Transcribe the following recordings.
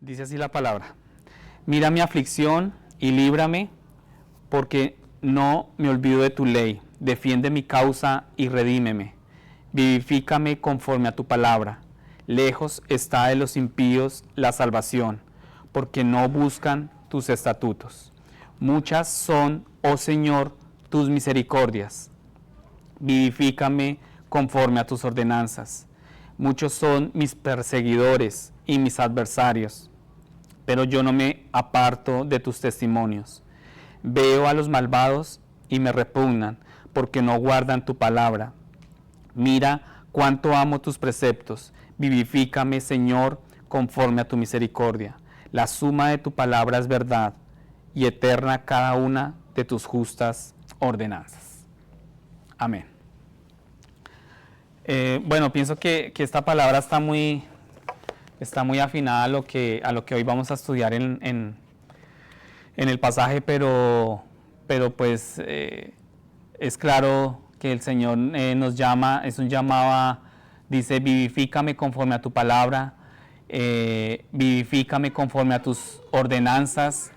Dice así la palabra: mira mi aflicción y líbrame, porque no me olvido de tu ley. Defiende mi causa y redímeme. Vivifícame conforme a tu palabra. Lejos está de los impíos la salvación, porque no buscan tus estatutos. Muchas son, oh Señor, tus misericordias. Vivifícame conforme a tus ordenanzas. Muchos son mis perseguidores y mis adversarios, pero yo no me aparto de tus testimonios. Veo a los malvados y me repugnan, porque no guardan tu palabra. Mira cuánto amo tus preceptos. Vivifícame, Señor, conforme a tu misericordia. La suma de tu palabra es verdad, y eterna cada una de tus justas ordenanzas. Amén. Bueno, pienso que esta palabra está muy afinada a lo que hoy vamos a estudiar en el pasaje, pero pues es claro que el Señor nos llama, es un llamado, dice: vivifícame conforme a tu palabra, vivifícame conforme a tus ordenanzas,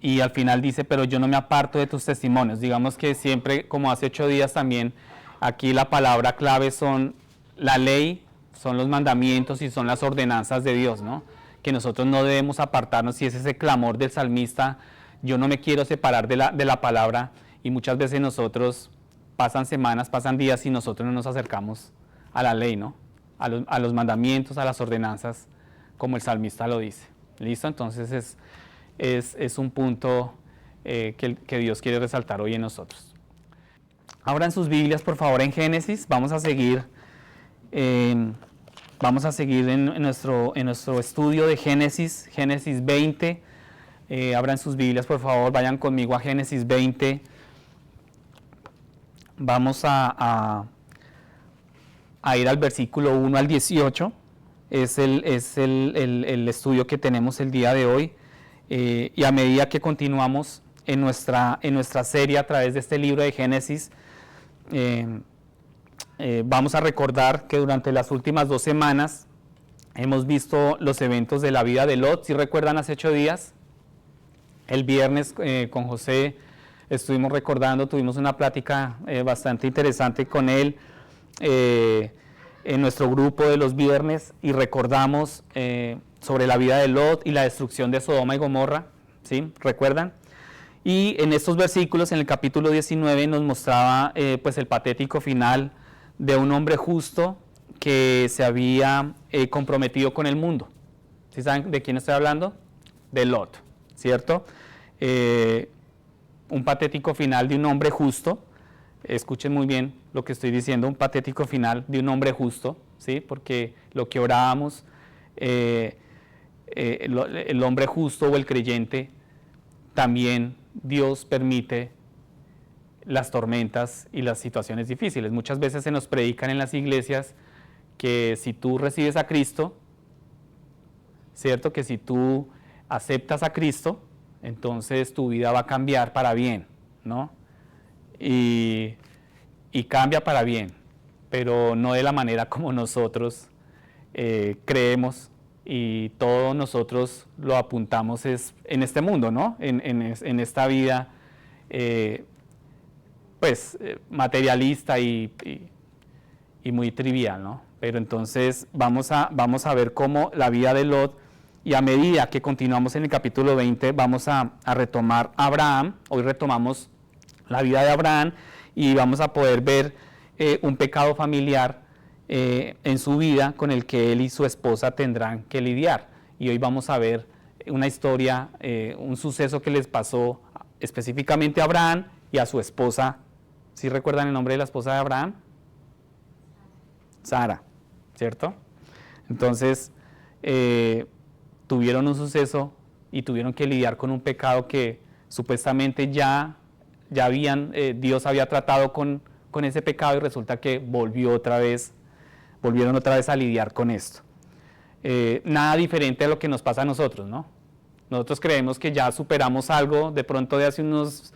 y al final dice: pero yo no me aparto de tus testimonios. Digamos que siempre, como hace 8 días también, aquí la palabra clave son la ley, son los mandamientos y son las ordenanzas de Dios, ¿no? Que nosotros no debemos apartarnos, y es ese clamor del salmista: yo no me quiero separar de la palabra. Y muchas veces nosotros, pasan semanas, pasan días y nosotros no nos acercamos a la ley, ¿no? A los mandamientos, a las ordenanzas, como el salmista lo dice. ¿Listo? Entonces es un punto que Dios quiere resaltar hoy en nosotros. Abran sus Biblias, por favor, en Génesis. Vamos a seguir en nuestro estudio de Génesis 20. Abran sus Biblias, por favor, vayan conmigo a Génesis 20. Vamos a ir al versículo 1 al 18. Es el estudio que tenemos el día de hoy. Y a medida que continuamos en nuestra serie a través de este libro de Génesis, vamos a recordar que durante las últimas 2 semanas hemos visto los eventos de la vida de Lot. ¿Sí recuerdan hace 8 días? El viernes con José estuvimos recordando, tuvimos una plática bastante interesante con él en nuestro grupo de los viernes, y recordamos sobre la vida de Lot y la destrucción de Sodoma y Gomorra, ¿sí? ¿Recuerdan? Y en estos versículos, en el capítulo 19, nos mostraba pues el patético final de un hombre justo que se había comprometido con el mundo. ¿Sí saben de quién estoy hablando? De Lot, ¿cierto? Un patético final de un hombre justo. Escuchen muy bien lo que estoy diciendo: un patético final de un hombre justo, ¿sí? Porque lo que orábamos, el hombre justo o el creyente, también Dios permite las tormentas y las situaciones difíciles. Muchas veces se nos predican en las iglesias que si tú recibes a Cristo, ¿cierto? Que si tú aceptas a Cristo, entonces tu vida va a cambiar para bien, ¿no? Y cambia para bien, pero no de la manera como nosotros creemos, y todos nosotros lo apuntamos es en este mundo, ¿no? En esta vida materialista y muy trivial, ¿no? Pero entonces vamos a ver cómo la vida de Lot, y a medida que continuamos en el capítulo 20 vamos a retomar a Abraham. Hoy retomamos la vida de Abraham y vamos a poder ver un pecado familiar en su vida con el que él y su esposa tendrán que lidiar. Y hoy vamos a ver una historia, un suceso que les pasó específicamente a Abraham y a su esposa. ¿Sí recuerdan el nombre de la esposa de Abraham? Sara, ¿cierto? Entonces tuvieron un suceso y tuvieron que lidiar con un pecado que supuestamente Dios había tratado con ese pecado, y resulta que volvieron otra vez a lidiar con esto. Nada diferente a lo que nos pasa a nosotros, ¿no? Nosotros creemos que ya superamos algo de pronto de hace unos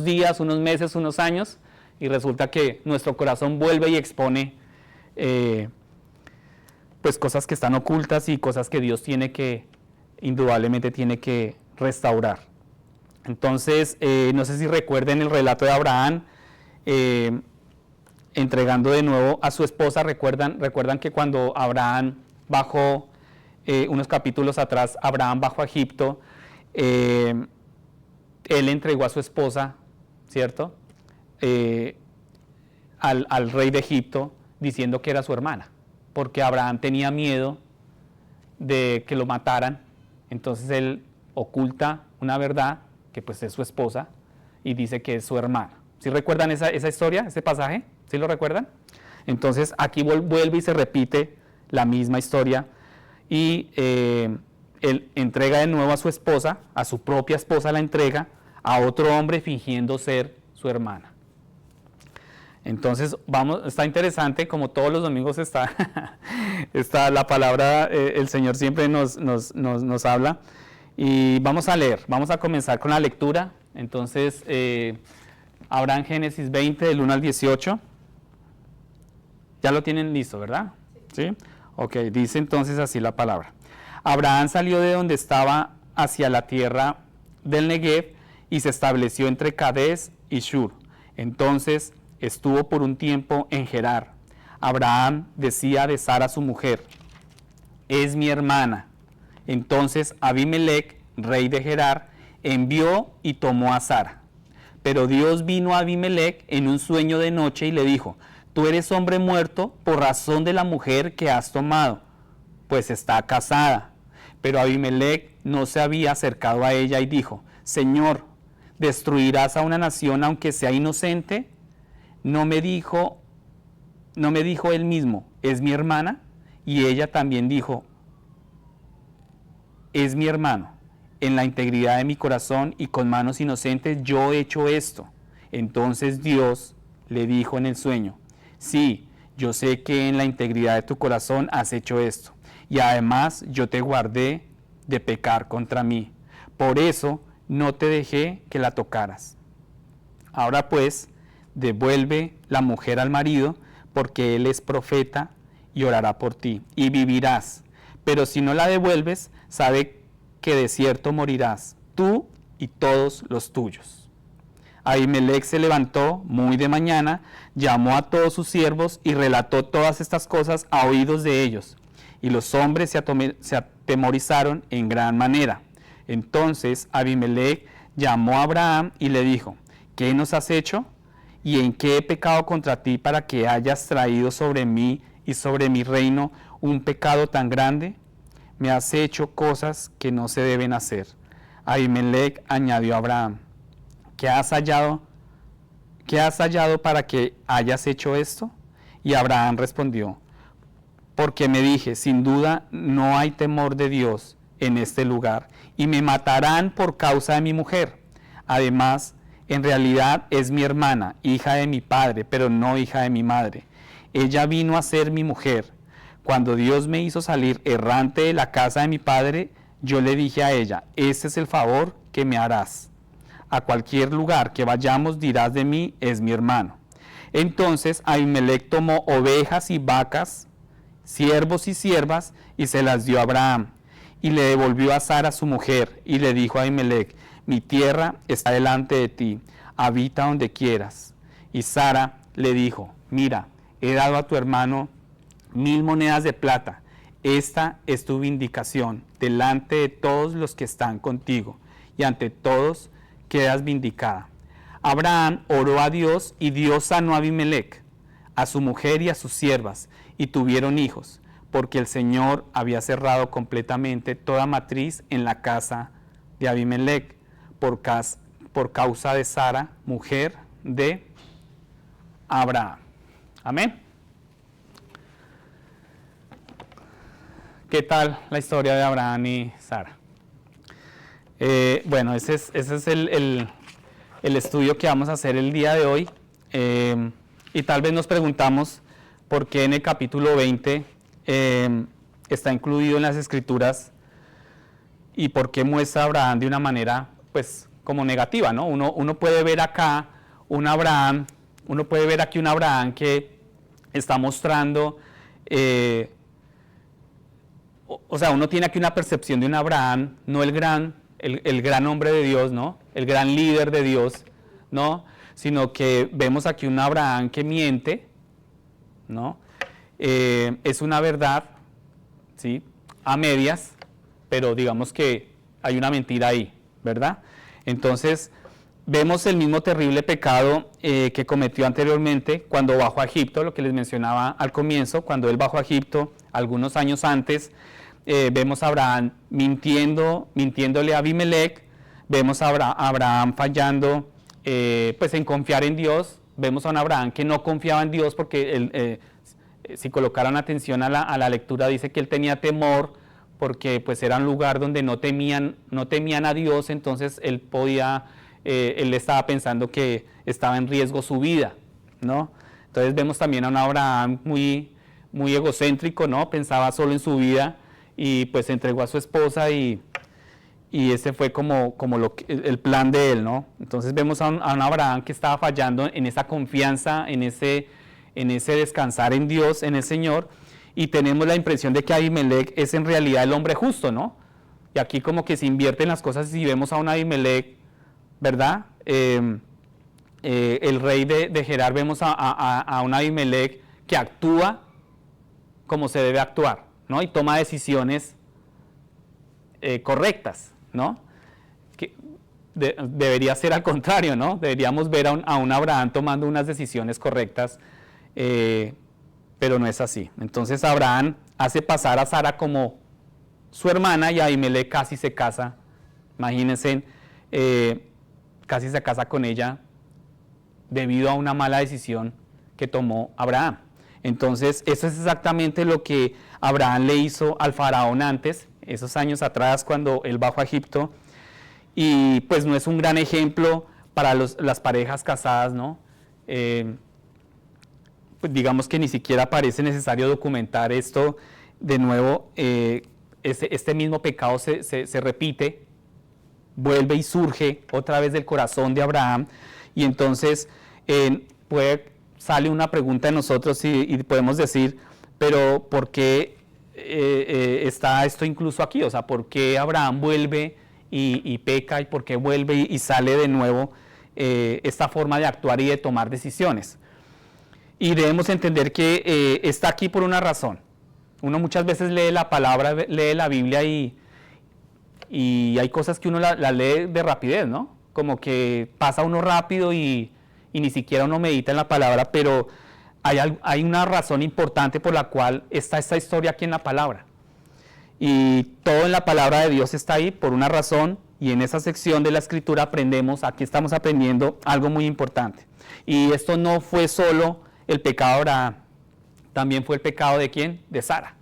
días, unos meses, unos años, y resulta que nuestro corazón vuelve y expone pues cosas que están ocultas y cosas que Dios indudablemente tiene que restaurar. Entonces, no sé si recuerden el relato de Abraham, entregando de nuevo a su esposa. Recuerdan que cuando Abraham bajó, unos capítulos atrás, Abraham bajó a Egipto, él entregó a su esposa, ¿cierto? Al rey de Egipto, diciendo que era su hermana, porque Abraham tenía miedo de que lo mataran. Entonces él oculta una verdad, que pues es su esposa, y dice que es su hermana. ¿Sí recuerdan esa historia, ese pasaje? ¿Sí lo recuerdan? Entonces aquí vuelve y se repite la misma historia, y él entrega de nuevo a su esposa, a su propia esposa la entrega, a otro hombre fingiendo ser su hermana. Entonces, está interesante, como todos los domingos está la palabra, el Señor siempre nos habla. Y vamos a leer, vamos a comenzar con la lectura. Entonces, Abraham, Génesis 20, del 1 al 18. Ya lo tienen listo, ¿verdad? ¿Sí? Ok, dice entonces así la palabra. Abraham salió de donde estaba hacia la tierra del Negev y se estableció entre Cades y Shur. Entonces estuvo por un tiempo en Gerar. Abraham decía de Sara su mujer: es mi hermana. Entonces Abimelec, rey de Gerar, envió y tomó a Sara. Pero Dios vino a Abimelec en un sueño de noche y le dijo: tú eres hombre muerto por razón de la mujer que has tomado, pues está casada. Pero Abimelec no se había acercado a ella y dijo: Señor, ¿destruirás a una nación aunque sea inocente? ¿No me dijo él mismo: es mi hermana? Y ella también dijo: es mi hermano. En la integridad de mi corazón y con manos inocentes yo he hecho esto. Entonces Dios le dijo en el sueño: sí, yo sé que en la integridad de tu corazón has hecho esto, y además yo te guardé de pecar contra mí. Por eso no te dejé que la tocaras. Ahora pues, devuelve la mujer al marido, porque él es profeta y orará por ti, y vivirás. Pero si no la devuelves, sabe que de cierto morirás, tú y todos los tuyos. Abimelec se levantó muy de mañana, llamó a todos sus siervos y relató todas estas cosas a oídos de ellos. Y los hombres se atemorizaron en gran manera. Entonces Abimelec llamó a Abraham y le dijo: ¿qué nos has hecho? ¿Y en qué he pecado contra ti para que hayas traído sobre mí y sobre mi reino un pecado tan grande? Me has hecho cosas que no se deben hacer. Abimelec añadió a Abraham: ¿Qué has hallado para que hayas hecho esto? Y Abraham respondió: porque me dije, sin duda no hay temor de Dios en este lugar, y me matarán por causa de mi mujer. Además, en realidad es mi hermana, hija de mi padre, pero no hija de mi madre. Ella vino a ser mi mujer. Cuando Dios me hizo salir errante de la casa de mi padre, yo le dije a ella: este es el favor que me harás. A cualquier lugar que vayamos dirás de mí: es mi hermano. Entonces Abimelec tomó ovejas y vacas, siervos y siervas, y se las dio a Abraham. Y le devolvió a Sara su mujer, y le dijo a Abimelec: mi tierra está delante de ti, habita donde quieras. Y Sara le dijo: mira, he dado a tu hermano 1000 monedas de plata. Esta es tu vindicación delante de todos los que están contigo, y ante todos quedas vindicada. Abraham oró a Dios, y Dios sanó a Abimelec, a su mujer y a sus siervas, y tuvieron hijos, porque el Señor había cerrado completamente toda matriz en la casa de Abimelec, por causa de Sara, mujer de Abraham. Amén. ¿Qué tal la historia de Abraham y Sara? Bueno, ese es el estudio que vamos a hacer el día de hoy. Y tal vez nos preguntamos por qué en el capítulo 20 está incluido en las Escrituras, y por qué muestra a Abraham de una manera, pues, como negativa, ¿no? Uno puede ver acá un Abraham, que está mostrando o sea, uno tiene aquí una percepción de un Abraham, no el gran hombre de Dios, ¿no? El gran líder de Dios, ¿no? Sino que vemos aquí un Abraham que miente, ¿no? Es una verdad, ¿sí? A medias, pero digamos que hay una mentira ahí, ¿verdad? Entonces, vemos el mismo terrible pecado que cometió anteriormente cuando bajó a Egipto, lo que les mencionaba al comienzo, cuando él bajó a Egipto algunos años antes. Vemos a Abraham mintiéndole a Abimelech, vemos a Abraham fallando pues en confiar en Dios, vemos a un Abraham que no confiaba en Dios porque si colocaron atención a la lectura dice que él tenía temor porque pues era un lugar donde no temían a Dios, entonces él estaba pensando que estaba en riesgo su vida, ¿no? Entonces vemos también a un Abraham muy egocéntrico, ¿no? Pensaba solo en su vida y pues entregó a su esposa y ese fue como el plan de él, ¿no? Entonces vemos a un Abraham que estaba fallando en esa confianza, en ese descansar en Dios, en el Señor, y tenemos la impresión de que Abimelech es en realidad el hombre justo, ¿no? Y aquí como que se invierten las cosas y vemos a un Abimelech, ¿verdad? El rey de Gerar, vemos a un Abimelech que actúa como se debe actuar, ¿no? Y toma decisiones correctas, ¿no? Que debería ser al contrario, ¿no? Deberíamos ver a un Abraham tomando unas decisiones correctas, pero no es así. Entonces Abraham hace pasar a Sara como su hermana y Abimelech casi se casa, imagínense, casi se casa con ella debido a una mala decisión que tomó Abraham. Entonces, eso es exactamente lo que Abraham le hizo al faraón antes, esos años atrás cuando él bajó a Egipto, y pues no es un gran ejemplo para las parejas casadas, ¿no? Pues digamos que ni siquiera parece necesario documentar esto de nuevo. Este mismo pecado se repite, vuelve y surge otra vez del corazón de Abraham, y entonces sale una pregunta de nosotros y podemos decir, pero ¿por qué está esto incluso aquí? O sea, ¿por qué Abraham vuelve y peca y por qué vuelve y sale de nuevo esta forma de actuar y de tomar decisiones? Y debemos entender que está aquí por una razón. Uno muchas veces lee la palabra, lee la Biblia y hay cosas que uno la lee de rapidez, ¿no? Como que pasa uno rápido y ni siquiera uno medita en la palabra, pero hay una razón importante por la cual está esta historia aquí en la palabra. Y todo en la palabra de Dios está ahí por una razón, y en esa sección de la Escritura aquí estamos aprendiendo algo muy importante. Y esto no fue solo el pecado de Abraham, también fue el pecado de ¿quién? De Sara,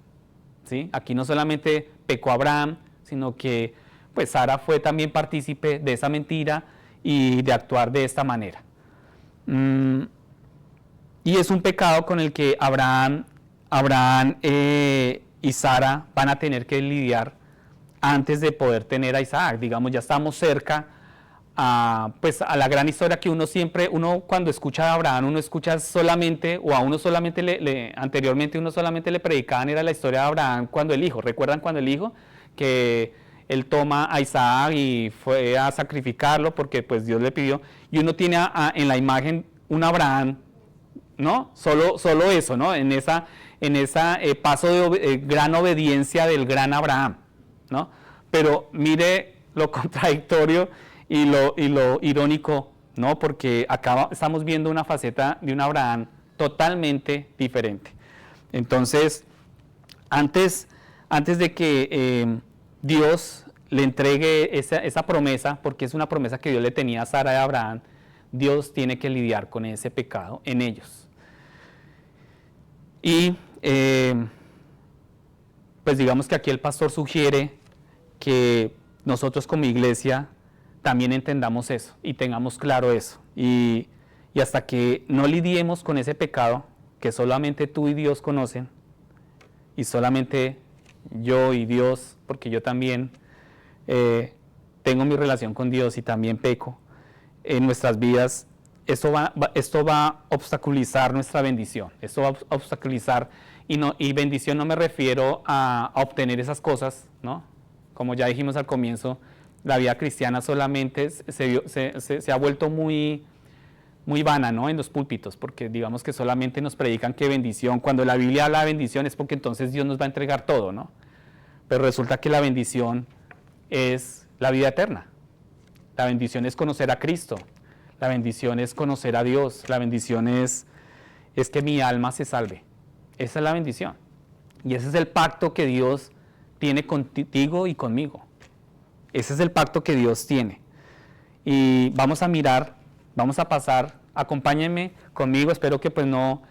¿sí? Aquí no solamente pecó Abraham, sino que pues Sara fue también partícipe de esa mentira y de actuar de esta manera. Y es un pecado con el que Abraham y Sara van a tener que lidiar antes de poder tener a Isaac. Digamos, ya estamos cerca pues a la gran historia que uno cuando escucha a Abraham, uno escucha solamente, o a uno solamente anteriormente uno solamente le predicaban, era la historia de Abraham cuando el hijo, ¿recuerdan cuando el hijo? Que él toma a Isaac y fue a sacrificarlo porque pues Dios le pidió, y uno tiene en la imagen un Abraham, ¿no? Solo eso, ¿no? En esa paso de gran obediencia del gran Abraham, ¿no? Pero mire lo contradictorio y lo irónico, ¿no? Porque acá estamos viendo una faceta de un Abraham totalmente diferente. Entonces, antes de que Dios le entregue esa promesa, porque es una promesa que Dios le tenía a Sara y a Abraham, Dios tiene que lidiar con ese pecado en ellos. Y pues digamos que aquí el pastor sugiere que nosotros como iglesia también entendamos eso y tengamos claro eso. Y hasta que no lidiemos con ese pecado que solamente tú y Dios conocen, y solamente yo y Dios, porque yo también tengo mi relación con Dios y también peco en nuestras vidas, esto va a obstaculizar nuestra bendición. Esto va a obstaculizar, y bendición no me refiero a obtener esas cosas, ¿no? Como ya dijimos al comienzo, la vida cristiana solamente se ha vuelto muy vana, ¿no? En los púlpitos, porque digamos que solamente nos predican que bendición, cuando la Biblia habla de bendición es porque entonces Dios nos va a entregar todo, ¿no? Pero resulta que la bendición es la vida eterna. La bendición es conocer a Cristo. La bendición es conocer a Dios. La bendición es que mi alma se salve. Esa es la bendición. Y ese es el pacto que Dios tiene contigo y conmigo. Ese es el pacto que Dios tiene. Y vamos a mirar, vamos a pasar, acompáñenme conmigo, espero que pues no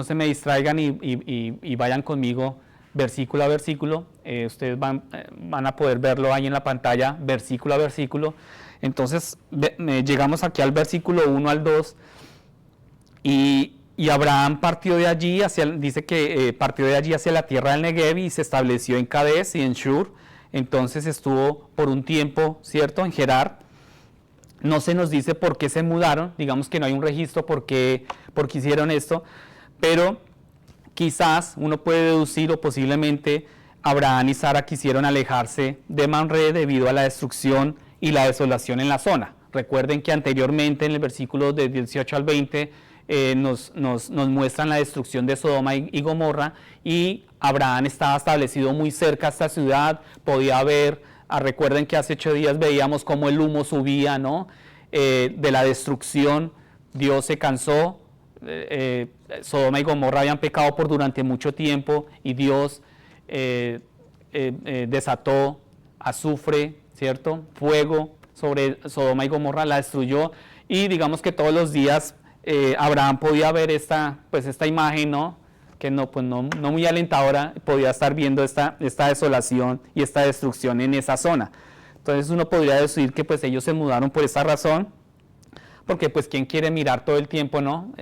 se me distraigan y vayan conmigo versículo a versículo. Ustedes van a poder verlo ahí en la pantalla, versículo a versículo. Entonces llegamos aquí al versículo 1 al 2 y Abraham partió de allí, dice que partió de allí hacia la tierra del Negev y se estableció en Cades y en Shur. Entonces estuvo por un tiempo, ¿cierto?, en Gerar. No se nos dice por qué se mudaron, digamos que no hay un registro por qué hicieron esto, pero quizás uno puede deducir o posiblemente Abraham y Sara quisieron alejarse de Mamre debido a la destrucción y la desolación en la zona. Recuerden que anteriormente en el versículo de 18 al 20 nos muestran la destrucción de Sodoma y Gomorra, y Abraham estaba establecido muy cerca a esta ciudad, podía ver, recuerden que hace 8 días veíamos cómo el humo subía, ¿no? De la destrucción. Dios se cansó, Sodoma y Gomorra habían pecado durante mucho tiempo y Dios desató azufre, ¿cierto?, fuego sobre Sodoma y Gomorra, la destruyó, y digamos que todos los días Abraham podía ver esta imagen, ¿no?, que no muy alentadora, podía estar viendo esta desolación y esta destrucción en esa zona. Entonces uno podría decir que pues ellos se mudaron por esa razón, porque pues quién quiere mirar todo el tiempo, ¿no?,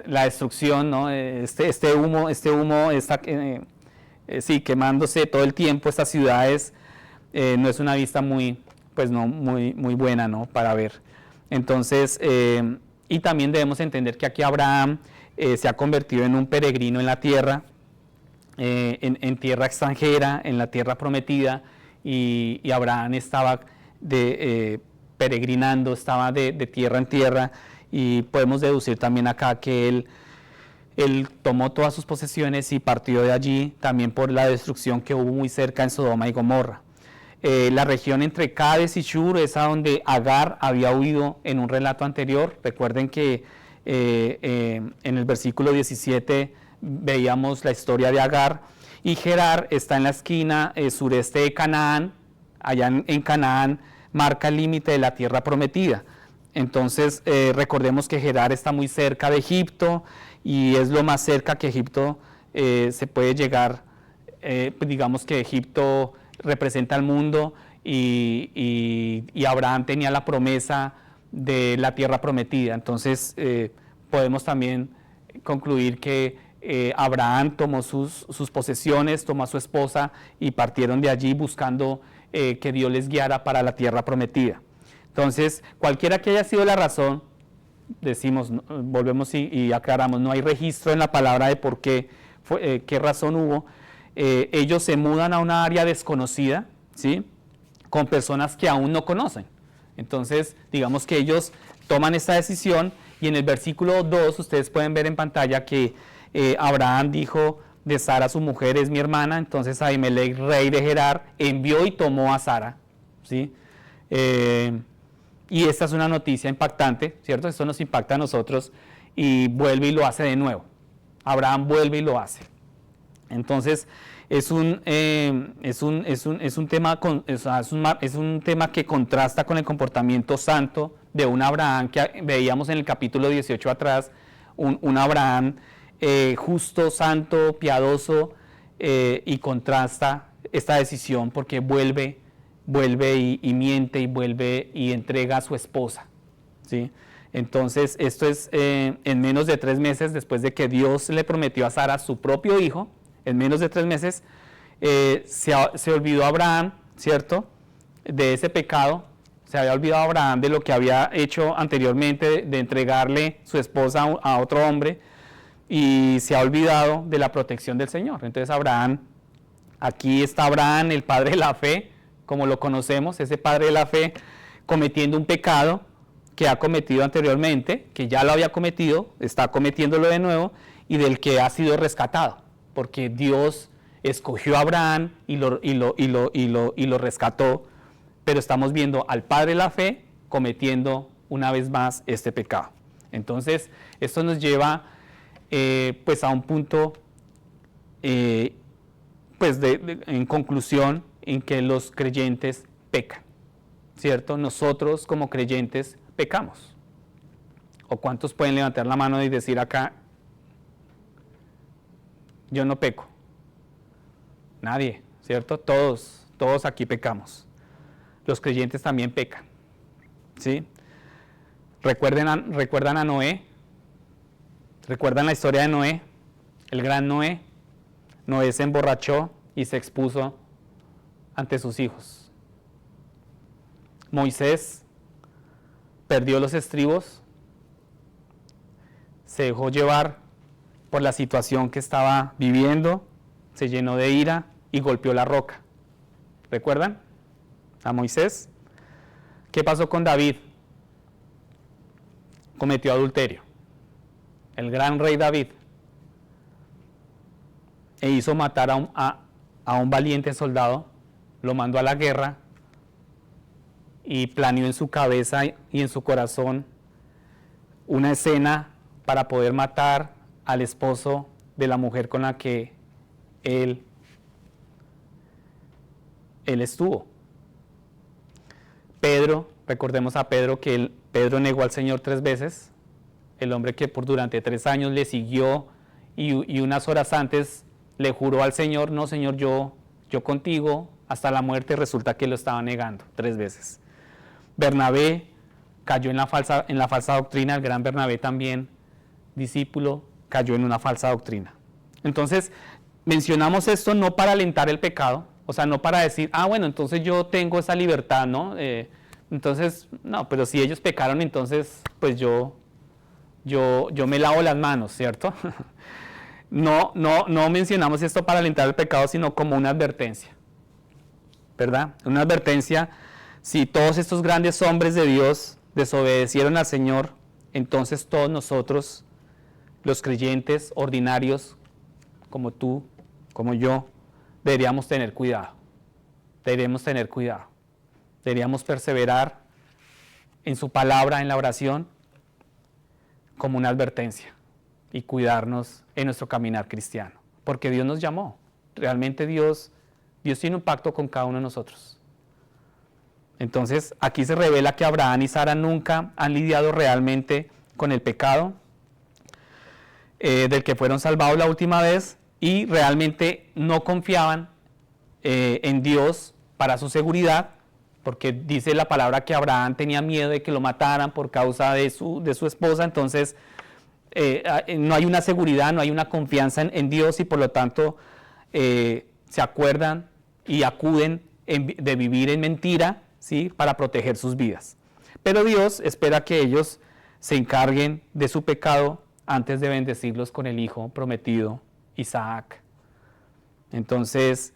la destrucción, ¿no?, este humo, quemándose todo el tiempo estas ciudades. No es una vista muy buena, ¿no?, para ver. Entonces, y también debemos entender que aquí Abraham se ha convertido en un peregrino en la tierra, en tierra extranjera, en la tierra prometida, y Abraham estaba peregrinando, estaba de tierra en tierra, y podemos deducir también acá que él tomó todas sus posesiones y partió de allí también por la destrucción que hubo muy cerca en Sodoma y Gomorra. La región entre Cades y Shur es a donde Agar había huido en un relato anterior. Recuerden que en el versículo 17 veíamos la historia de Agar, y Gerar está en la esquina sureste de Canaán. Allá en Canaán marca el límite de la tierra prometida. Entonces recordemos que Gerar está muy cerca de Egipto, y es lo más cerca que Egipto se puede llegar. Digamos que Egipto representa al mundo, y Abraham tenía la promesa de la tierra prometida. Entonces podemos también concluir que Abraham tomó sus posesiones, tomó a su esposa y partieron de allí buscando que Dios les guiara para la tierra prometida. Entonces, cualquiera que haya sido la razón, decimos, volvemos y aclaramos, no hay registro en la palabra de por qué razón hubo. Ellos se mudan a una área desconocida, ¿sí?, con personas que aún no conocen. Entonces, digamos que ellos toman esta decisión, y en el versículo 2 ustedes pueden ver en pantalla que Abraham dijo de Sara, su mujer es mi hermana. Entonces Abimelech, rey de Gerar, envió y tomó a Sara, ¿sí? Y esta es una noticia impactante, ¿cierto? Esto nos impacta a nosotros, y vuelve y lo hace de nuevo. Abraham vuelve y lo hace. Entonces es un tema que contrasta con el comportamiento santo de un Abraham que veíamos en el capítulo 18 atrás, un Abraham justo, santo, piadoso, y contrasta esta decisión porque vuelve y miente, y vuelve y entrega a su esposa, ¿sí? Entonces esto es en menos de 3 meses después de que Dios le prometió a Sara su propio hijo. En menos de 3 meses se olvidó Abraham, ¿cierto?, de ese pecado, Se había olvidado Abraham de lo que había hecho anteriormente, de entregarle su esposa a otro hombre, y se ha olvidado de la protección del Señor. Entonces Abraham, aquí está Abraham, el padre de la fe, como lo conocemos, ese padre de la fe, cometiendo un pecado que ha cometido anteriormente, que ya lo había cometido, está cometiéndolo de nuevo, y del que ha sido rescatado, porque Dios escogió a Abraham y lo rescató, pero estamos viendo al padre de la fe cometiendo una vez más este pecado. Entonces, esto nos lleva pues a un punto, pues en conclusión, en que los creyentes pecan, ¿cierto? Nosotros como creyentes pecamos. ¿O cuántos pueden levantar la mano y decir acá, yo no peco? Nadie, ¿cierto? Todos aquí pecamos. Los creyentes también pecan, ¿sí? ¿Recuerdan a Noé? ¿Recuerdan la historia de Noé? El gran Noé. Noé se emborrachó y se expuso ante sus hijos. Moisés perdió los estribos, se dejó llevar por la situación que estaba viviendo, se llenó de ira y golpeó la roca. ¿Recuerdan a Moisés? ¿Qué pasó con David? Cometió adulterio. El gran rey David, e hizo matar a un valiente soldado, lo mandó a la guerra y planeó en su cabeza y en su corazón una escena para poder matar al esposo de la mujer con la que él estuvo. Pedro, recordemos a Pedro que Pedro negó al Señor 3 veces, el hombre que durante 3 años le siguió y unas horas antes le juró al Señor, no Señor, yo contigo hasta la muerte, resulta que lo estaba negando 3 veces. Bernabé cayó en la falsa doctrina, el gran Bernabé también, discípulo, cayó en una falsa doctrina. Entonces, mencionamos esto no para alentar el pecado, o sea, no para decir, bueno, entonces yo tengo esa libertad, ¿no? Entonces, no, pero si ellos pecaron, entonces, pues yo me lavo las manos, ¿cierto? No mencionamos esto para alentar el pecado, sino como una advertencia, ¿verdad? Una advertencia, si todos estos grandes hombres de Dios desobedecieron al Señor, entonces todos nosotros, los creyentes ordinarios, como tú, como yo, deberíamos tener cuidado. Deberíamos perseverar en su palabra, en la oración, como una advertencia y cuidarnos en nuestro caminar cristiano, porque Dios nos llamó. Realmente Dios tiene un pacto con cada uno de nosotros. Entonces, aquí se revela que Abraham y Sara nunca han lidiado realmente con el pecado del que fueron salvados la última vez, y realmente no confiaban en Dios para su seguridad, porque dice la palabra que Abraham tenía miedo de que lo mataran por causa de su esposa. Entonces no hay una seguridad, no hay una confianza en Dios, y por lo tanto se acuerdan y acuden de vivir en mentira, ¿sí?, para proteger sus vidas. Pero Dios espera que ellos se encarguen de su pecado antes de bendecirlos con el hijo prometido, Isaac. Entonces,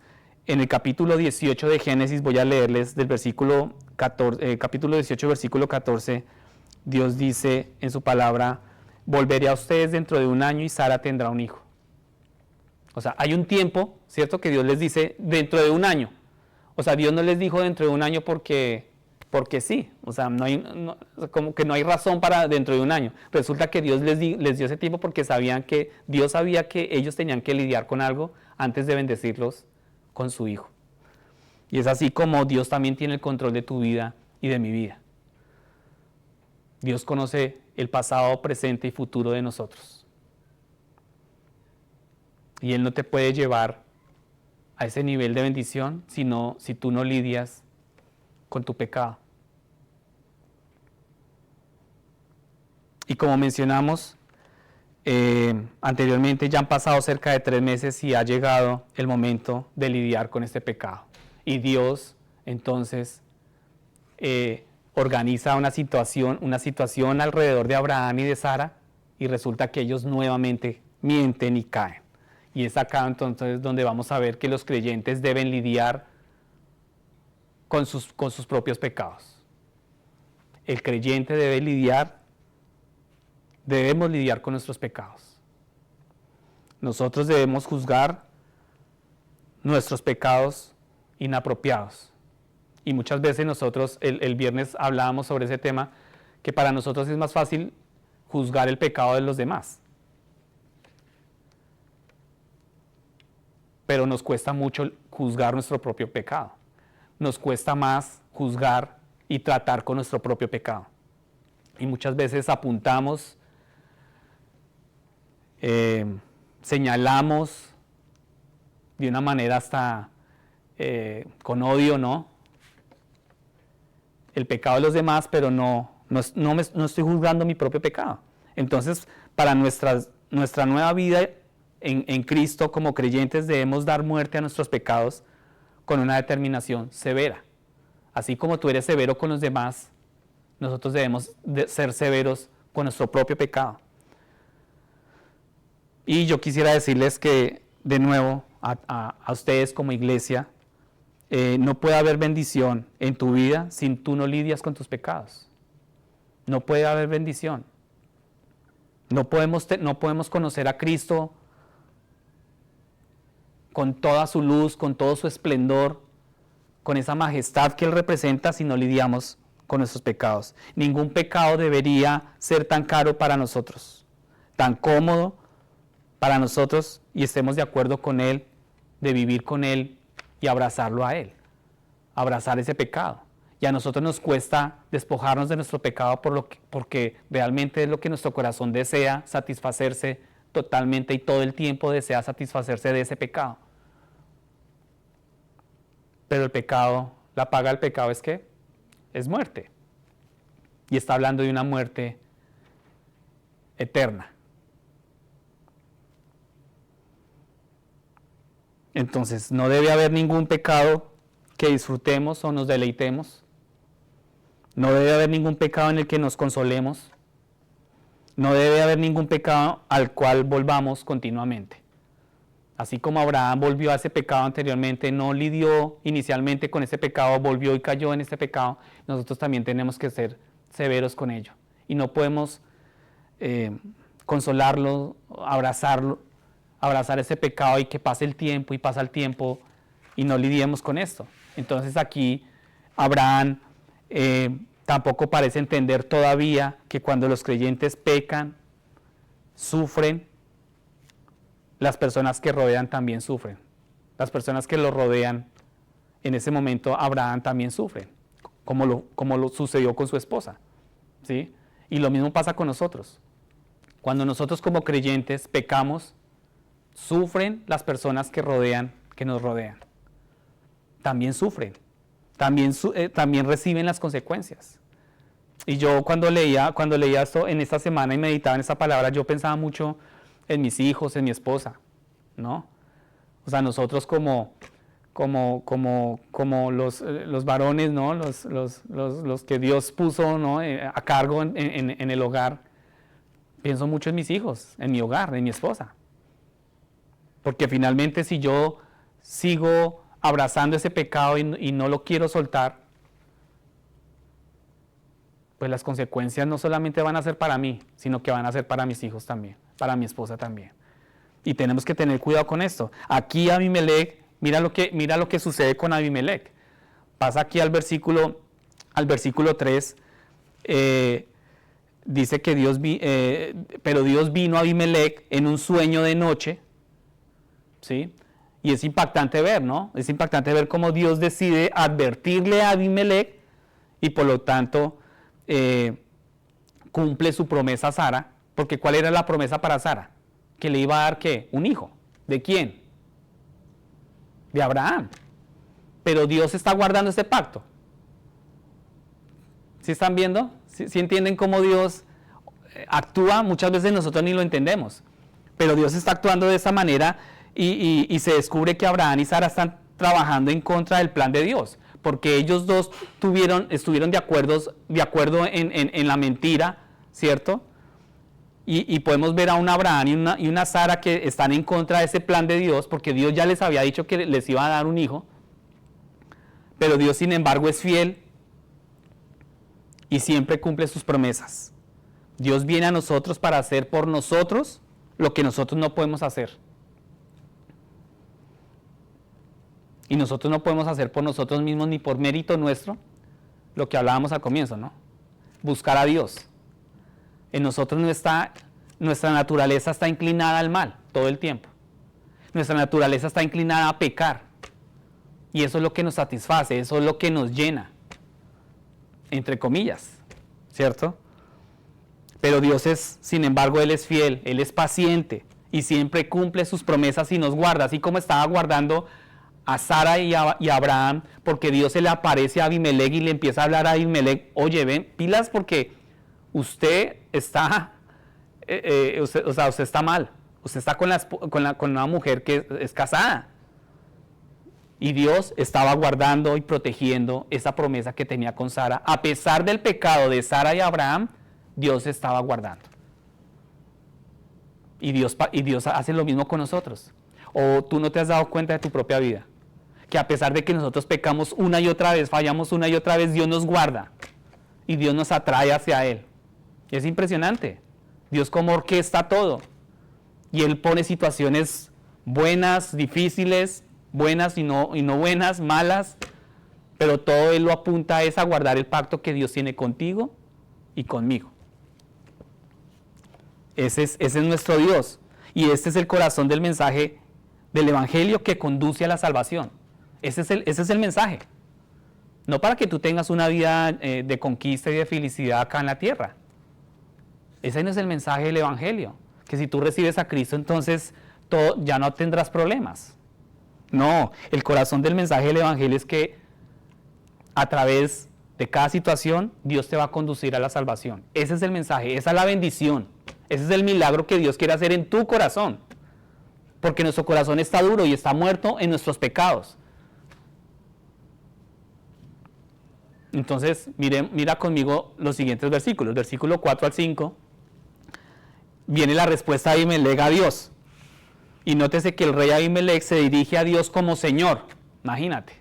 en el capítulo 18 de Génesis, voy a leerles del versículo 14, capítulo 18, versículo 14, Dios dice en su palabra: volveré a ustedes dentro de 1 año y Sara tendrá un hijo. O sea, hay un tiempo, ¿cierto?, que Dios les dice dentro de 1 año. O sea, Dios no les dijo dentro de 1 año porque sí. O sea, como que no hay razón para dentro de 1 año. Resulta que Dios les dio ese tiempo porque Dios sabía que ellos tenían que lidiar con algo antes de bendecirlos con su hijo. Y es así como Dios también tiene el control de tu vida y de mi vida. Dios conoce el pasado, presente y futuro de nosotros. Y Él no te puede llevar a ese nivel de bendición si tú no lidias con tu pecado. Y como mencionamos anteriormente, ya han pasado cerca de 3 meses y ha llegado el momento de lidiar con este pecado. Y Dios entonces organiza una situación alrededor de Abraham y de Sara, y resulta que ellos nuevamente mienten y caen. Y es acá entonces donde vamos a ver que los creyentes deben lidiar con sus propios pecados. El creyente debemos lidiar con nuestros pecados. Nosotros debemos juzgar nuestros pecados inapropiados. Y muchas veces nosotros, el viernes hablábamos sobre ese tema, que para nosotros es más fácil juzgar el pecado de los demás. Pero nos cuesta mucho juzgar nuestro propio pecado. Nos cuesta más juzgar y tratar con nuestro propio pecado. Y muchas veces apuntamos, señalamos de una manera hasta con odio, ¿no? El pecado de los demás, pero no estoy juzgando mi propio pecado. Entonces, para nuestra nueva vida en Cristo como creyentes debemos dar muerte a nuestros pecados con una determinación severa. Así como tú eres severo con los demás, nosotros debemos ser severos con nuestro propio pecado. Y yo quisiera decirles que, de nuevo, a ustedes como iglesia, no puede haber bendición en tu vida si tú no lidias con tus pecados. No puede haber bendición. No podemos conocer a Cristo con toda su luz, con todo su esplendor, con esa majestad que Él representa si no lidiamos con nuestros pecados. Ningún pecado debería ser tan caro para nosotros, tan cómodo para nosotros, y estemos de acuerdo con Él, de vivir con Él y abrazarlo a Él, abrazar ese pecado. Y a nosotros nos cuesta despojarnos de nuestro pecado porque realmente es lo que nuestro corazón desea, satisfacerse totalmente y todo el tiempo desea satisfacerse de ese pecado. Pero el pecado, la paga del pecado es ¿qué? Es muerte. Y está hablando de una muerte eterna. Entonces, no debe haber ningún pecado que disfrutemos o nos deleitemos. No debe haber ningún pecado en el que nos consolemos. No debe haber ningún pecado al cual volvamos continuamente. Así como Abraham volvió a ese pecado anteriormente, no lidió inicialmente con ese pecado, volvió y cayó en ese pecado, nosotros también tenemos que ser severos con ello. Y no podemos consolarlo, abrazar ese pecado y que pase el tiempo y pasa el tiempo y no lidiemos con esto. Entonces aquí Abraham tampoco parece entender todavía que cuando los creyentes pecan, sufren, las personas que rodean también sufren. Las personas que lo rodean, en ese momento Abraham también sufre, como lo sucedió con su esposa, ¿sí? Y lo mismo pasa con nosotros. Cuando nosotros como creyentes pecamos, sufren las personas que nos rodean. También sufren, también reciben las consecuencias. Y yo cuando leía esto en esta semana y meditaba en esta palabra, yo pensaba mucho en mis hijos, en mi esposa, ¿no? O sea, nosotros como los varones, ¿no? Los que Dios puso, ¿no? A cargo en el hogar, pienso mucho en mis hijos, en mi hogar, en mi esposa. Porque finalmente si yo sigo abrazando ese pecado y no lo quiero soltar, pues las consecuencias no solamente van a ser para mí, sino que van a ser para mis hijos también, para mi esposa también. Y tenemos que tener cuidado con esto. Aquí Abimelech, mira lo que sucede con Abimelech. Pasa aquí al versículo 3, dice que pero Dios vino a Abimelech en un sueño de noche, ¿sí? Y es impactante ver, ¿no? Es impactante ver cómo Dios decide advertirle a Abimelech y por lo tanto cumple su promesa a Sara, porque ¿cuál era la promesa para Sara? Que le iba a dar ¿qué? Un hijo. ¿De quién? De Abraham. Pero Dios está guardando ese pacto. ¿Sí están viendo? ¿Sí entienden cómo Dios actúa? Muchas veces nosotros ni lo entendemos, pero Dios está actuando de esa manera y se descubre que Abraham y Sara están trabajando en contra del plan de Dios, porque ellos dos estuvieron de acuerdo en la mentira, ¿cierto? Y podemos ver a un Abraham y una Sara que están en contra de ese plan de Dios, porque Dios ya les había dicho que les iba a dar un hijo, pero Dios sin embargo es fiel y siempre cumple sus promesas. Dios viene a nosotros para hacer por nosotros lo que nosotros no podemos hacer. Y nosotros no podemos hacer por nosotros mismos ni por mérito nuestro lo que hablábamos al comienzo, ¿no? Buscar a Dios. En nosotros nuestra naturaleza está inclinada al mal todo el tiempo. Nuestra naturaleza está inclinada a pecar. Y eso es lo que nos satisface, eso es lo que nos llena. Entre comillas, ¿cierto? Pero Dios sin embargo, Él es fiel, Él es paciente y siempre cumple sus promesas y nos guarda, así como estaba guardando a Sara y a Abraham, porque Dios se le aparece a Abimelech y le empieza a hablar a Abimelech, oye, ven, pilas porque usted está, usted está mal, usted está con una mujer que es casada. Y Dios estaba guardando y protegiendo esa promesa que tenía con Sara. A pesar del pecado de Sara y Abraham, Dios estaba guardando. Y Dios hace lo mismo con nosotros. ¿O tú no te has dado cuenta de tu propia vida? Que a pesar de que nosotros pecamos una y otra vez, fallamos una y otra vez, Dios nos guarda. Y Dios nos atrae hacia Él. Es impresionante. Dios como orquesta todo. Y Él pone situaciones buenas, difíciles, buenas y no buenas, malas, pero todo Él lo apunta a guardar el pacto que Dios tiene contigo y conmigo. Ese es nuestro Dios, y este es el corazón del mensaje del Evangelio que conduce a la salvación. Ese es el mensaje. No para que tú tengas una vida de conquista y de felicidad acá en la tierra. Ese no es el mensaje del Evangelio, que si tú recibes a Cristo, entonces ya no tendrás problemas. No, el corazón del mensaje del Evangelio es que a través de cada situación Dios te va a conducir a la salvación. Ese es el mensaje, esa es la bendición, ese es el milagro que Dios quiere hacer en tu corazón, porque nuestro corazón está duro y está muerto en nuestros pecados. Entonces, mira conmigo los siguientes versículos, versículo 4 al 5, viene la respuesta de Abimelech a Dios. Y nótese que el rey Abimelech se dirige a Dios como Señor, imagínate.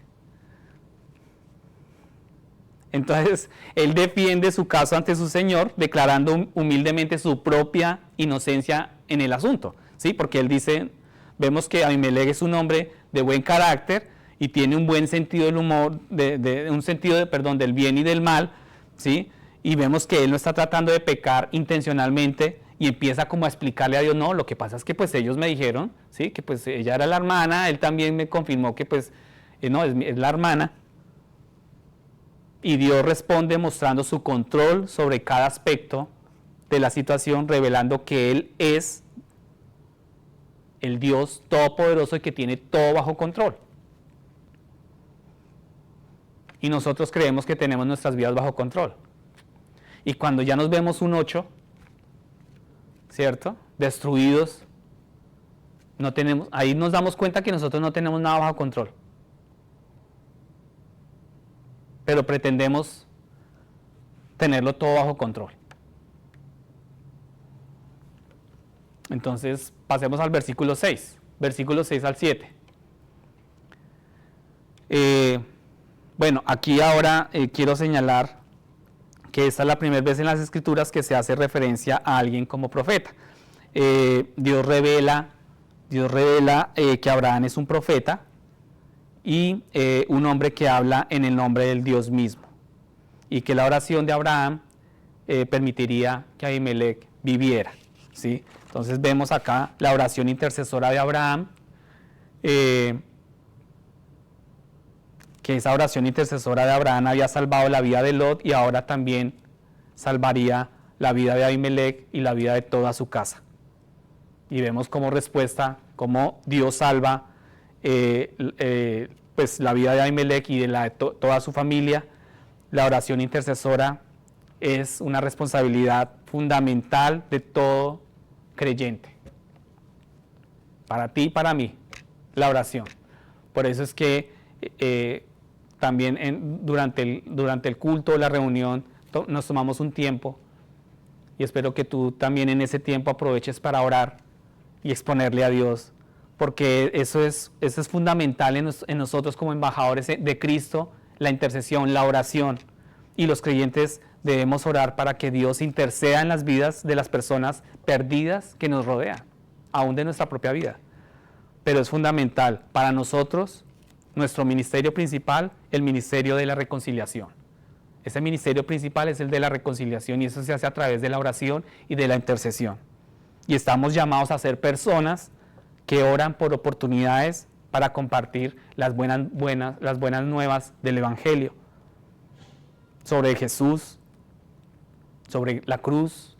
Entonces, él defiende su caso ante su Señor, declarando humildemente su propia inocencia en el asunto, ¿sí? Porque él dice, vemos que Abimelech es un hombre de buen carácter y tiene un buen sentido del humor, un sentido del bien y del mal, ¿sí? Y vemos que él no está tratando de pecar intencionalmente, y empieza como a explicarle a Dios, no, lo que pasa es que pues ellos me dijeron, ¿sí? Que pues ella era la hermana, él también me confirmó que pues, no, es la hermana. Y Dios responde mostrando su control sobre cada aspecto de la situación, revelando que Él es el Dios todopoderoso y que tiene todo bajo control. Y nosotros creemos que tenemos nuestras vidas bajo control. Y cuando ya nos vemos un 8, ¿cierto? Destruidos, ahí nos damos cuenta que nosotros no tenemos nada bajo control. Pero pretendemos tenerlo todo bajo control. Entonces, pasemos al versículo 6, versículo 6 al 7. Bueno, aquí ahora quiero señalar que esta es la primera vez en las Escrituras que se hace referencia a alguien como profeta. Dios revela que Abraham es un profeta y un hombre que habla en el nombre del Dios mismo, y que la oración de Abraham permitiría que Abimelech viviera, ¿sí? Entonces vemos acá la oración intercesora de Abraham, que esa oración intercesora de Abraham había salvado la vida de Lot y ahora también salvaría la vida de Abimelech y la vida de toda su casa. Y vemos como respuesta, cómo Dios salva pues la vida de Abimelech y de toda su familia. La oración intercesora es una responsabilidad fundamental de todo creyente. Para ti y para mí, la oración. Por eso es que también durante el culto, la reunión, nos tomamos un tiempo y espero que tú también en ese tiempo aproveches para orar y exponerle a Dios, porque eso es fundamental en nosotros como embajadores de Cristo, la intercesión, la oración, y los creyentes debemos orar para que Dios interceda en las vidas de las personas perdidas que nos rodean, aún de nuestra propia vida. Pero es fundamental para nosotros, nuestro ministerio principal, el ministerio de la reconciliación. Ese ministerio principal es el de la reconciliación y eso se hace a través de la oración y de la intercesión. Y estamos llamados a ser personas que oran por oportunidades para compartir las buenas nuevas del Evangelio sobre Jesús, sobre la cruz,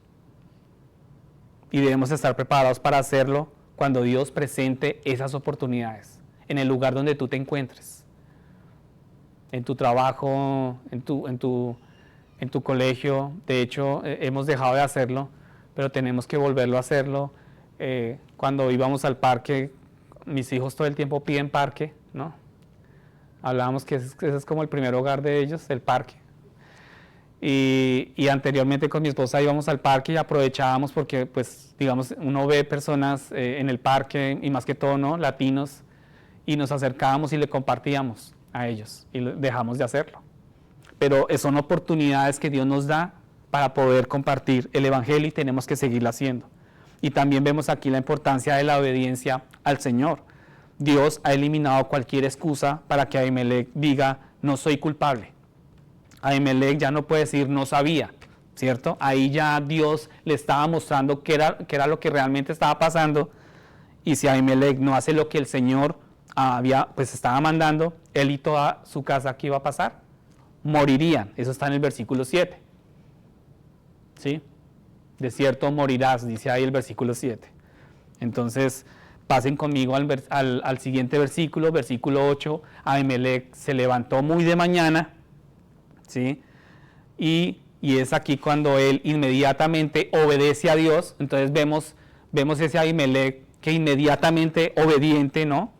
y debemos estar preparados para hacerlo cuando Dios presente esas oportunidades en el lugar donde tú te encuentres, en tu trabajo, en tu colegio. De hecho, hemos dejado de hacerlo, pero tenemos que volverlo a hacerlo. Cuando íbamos al parque, mis hijos todo el tiempo piden parque, ¿no? Hablábamos que ese es como el primer hogar de ellos, el parque. Y anteriormente con mi esposa íbamos al parque y aprovechábamos porque, pues, digamos, uno ve personas en el parque y más que todo, ¿no?, latinos, y nos acercábamos y le compartíamos a ellos y dejamos de hacerlo. Pero son oportunidades que Dios nos da para poder compartir el Evangelio y tenemos que seguirlo haciendo. Y también vemos aquí la importancia de la obediencia al Señor. Dios ha eliminado cualquier excusa para que Ahimelech diga, no soy culpable. Ahimelech ya no puede decir, no sabía, ¿cierto? Ahí ya Dios le estaba mostrando qué era lo que realmente estaba pasando. Y si Ahimelech no hace lo que el Señor estaba mandando, él y toda su casa, ¿qué iba a pasar? Morirían. Eso está en el versículo 7. ¿Sí? De cierto morirás, dice ahí el versículo 7. Entonces, pasen conmigo al siguiente versículo 8. Ahimelech se levantó muy de mañana, ¿sí? Y es aquí cuando él inmediatamente obedece a Dios. Entonces vemos ese Ahimelech que inmediatamente obediente, ¿no?,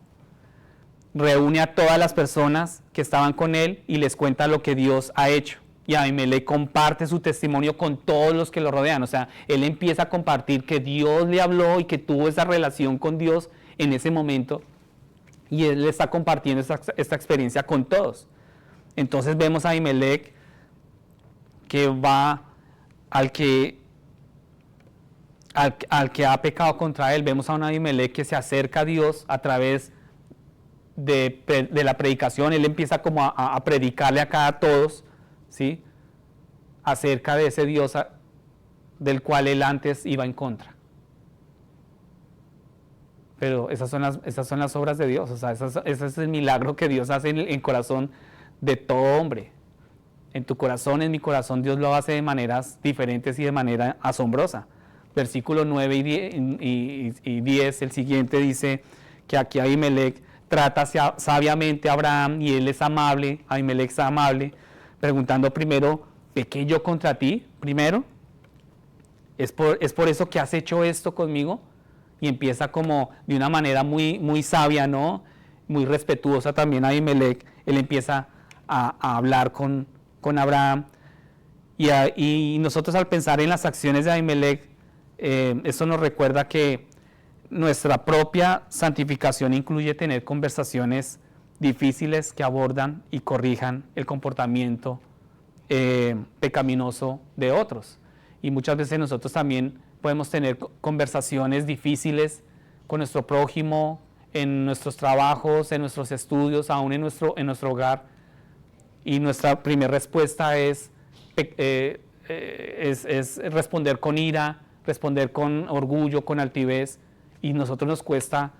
reúne a todas las personas que estaban con él y les cuenta lo que Dios ha hecho. Y Ahimelech comparte su testimonio con todos los que lo rodean. O sea, él empieza a compartir que Dios le habló y que tuvo esa relación con Dios en ese momento. Y él está compartiendo esta experiencia con todos. Entonces vemos a Ahimelech que va al que ha pecado contra él. Vemos a un Ahimelech que se acerca a Dios a través de la predicación. Él empieza como a predicarle acá a todos, ¿sí?, acerca de ese Dios del cual él antes iba en contra. Pero esas son las obras de Dios. O sea, ese es el milagro que Dios hace en el corazón de todo hombre. En tu corazón, en mi corazón, Dios lo hace de maneras diferentes y de manera asombrosa. Versículo 9 y 10, el siguiente dice que aquí Ahimelech trata sabiamente a Abraham y él es amable, Ahimelech es amable, preguntando primero, ¿pequé yo contra ti primero? ¿Es por eso que has hecho esto conmigo? Y empieza como de una manera muy, muy sabia, ¿no?, muy respetuosa también Ahimelech. Él empieza a hablar con Abraham. Y nosotros al pensar en las acciones de Ahimelech, eso nos recuerda que nuestra propia santificación incluye tener conversaciones difíciles que abordan y corrijan el comportamiento pecaminoso de otros. Y muchas veces nosotros también podemos tener conversaciones difíciles con nuestro prójimo, en nuestros trabajos, en nuestros estudios, aún en nuestro hogar. Y nuestra primera respuesta es responder con ira, responder con orgullo, con altivez. Y a nosotros nos cuesta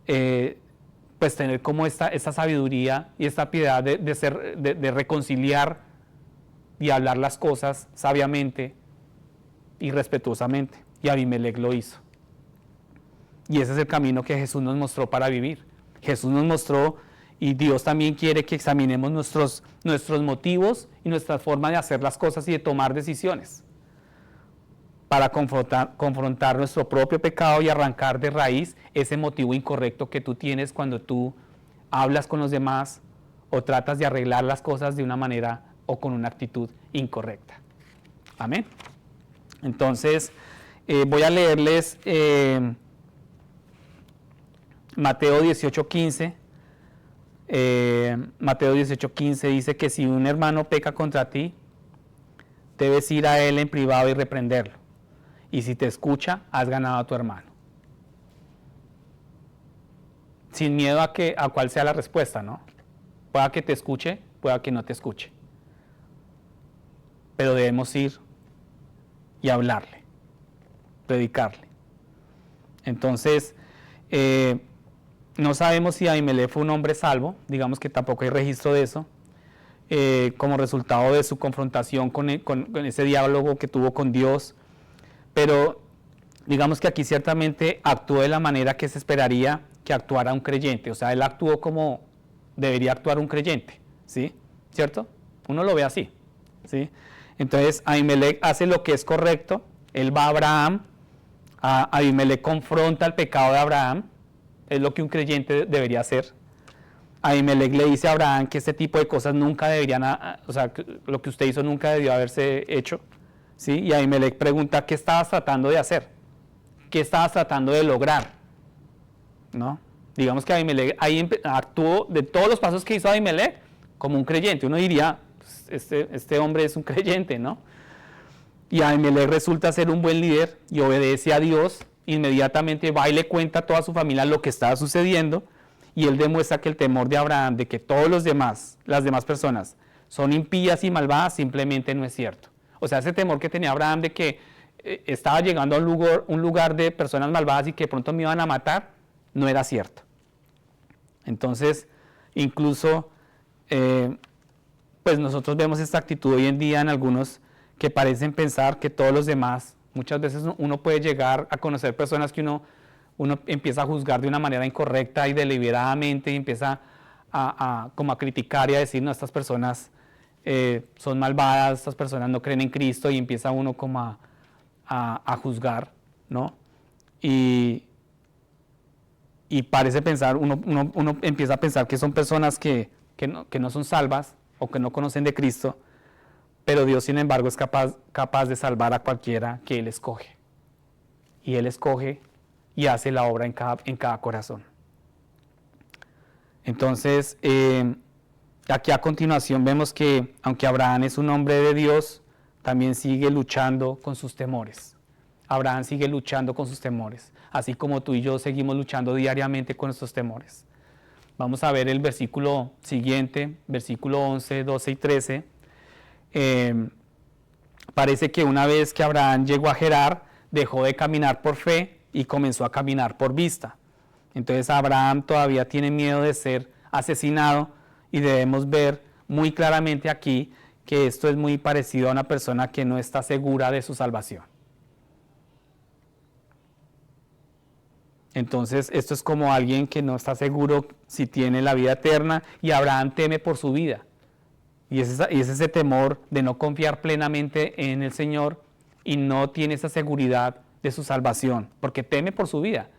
pues tener como esta sabiduría y esta piedad de reconciliar y hablar las cosas sabiamente y respetuosamente. Y Ahimelech lo hizo. Y ese es el camino que Jesús nos mostró para vivir. Jesús nos mostró, y Dios también quiere que examinemos nuestros motivos y nuestra forma de hacer las cosas y de tomar decisiones para confrontar nuestro propio pecado y arrancar de raíz ese motivo incorrecto que tú tienes cuando tú hablas con los demás o tratas de arreglar las cosas de una manera o con una actitud incorrecta. Amén. Entonces, voy a leerles Mateo 18:15. Mateo 18:15 dice que si un hermano peca contra ti, debes ir a él en privado y reprenderlo. Y si te escucha, has ganado a tu hermano. Sin miedo a cuál sea la respuesta, ¿no? Pueda que te escuche, pueda que no te escuche. Pero debemos ir y hablarle, predicarle. Entonces, no sabemos si Abimelech fue un hombre salvo, digamos que tampoco hay registro de eso, como resultado de su confrontación con ese diálogo que tuvo con Dios, pero digamos que aquí ciertamente actuó de la manera que se esperaría que actuara un creyente, o sea, él actuó como debería actuar un creyente, ¿sí? ¿Cierto? Uno lo ve así, ¿sí? Entonces Abimelech hace lo que es correcto, él va a Abraham, Abimelech confronta el pecado de Abraham, es lo que un creyente debería hacer. Abimelech le dice a Abraham que este tipo de cosas nunca deberían, o sea, lo que usted hizo nunca debió haberse hecho, ¿sí? Y Abimelech pregunta, ¿qué estabas tratando de hacer? ¿Qué estabas tratando de lograr? ¿No? Digamos que Abimelech ahí actuó de todos los pasos que hizo Abimelech como un creyente. Uno diría, este hombre es un creyente, ¿no? Y Abimelech resulta ser un buen líder y obedece a Dios. Inmediatamente va y le cuenta a toda su familia lo que estaba sucediendo, y él demuestra que el temor de Abraham de que todos las demás personas son impías y malvadas simplemente no es cierto. O sea, ese temor que tenía Abraham de que estaba llegando a un lugar de personas malvadas y que de pronto me iban a matar, no era cierto. Entonces, incluso, pues nosotros vemos esta actitud hoy en día en algunos que parecen pensar que todos los demás, muchas veces uno puede llegar a conocer personas que uno empieza a juzgar de una manera incorrecta y deliberadamente y empieza como a criticar y a decir, no, estas personas son malvadas, estas personas no creen en Cristo, y empieza uno como a juzgar, ¿no? Y parece pensar, uno empieza a pensar que son personas que no son salvas o que no conocen de Cristo, pero Dios, sin embargo, es capaz de salvar a cualquiera que Él escoge. Y Él escoge y hace la obra en cada corazón. Entonces, aquí a continuación vemos que, aunque Abraham es un hombre de Dios, también sigue luchando con sus temores. Abraham sigue luchando con sus temores, así como tú y yo seguimos luchando diariamente con nuestros temores. Vamos a ver el versículo siguiente, versículo 11, 12 y 13. Parece que una vez que Abraham llegó a Gerar, dejó de caminar por fe y comenzó a caminar por vista. Entonces Abraham todavía tiene miedo de ser asesinado, y debemos ver muy claramente aquí que esto es muy parecido a una persona que no está segura de su salvación. Entonces esto es como alguien que no está seguro si tiene la vida eterna, y Abraham teme por su vida. Y es ese temor de no confiar plenamente en el Señor y no tiene esa seguridad de su salvación, porque teme por su vida,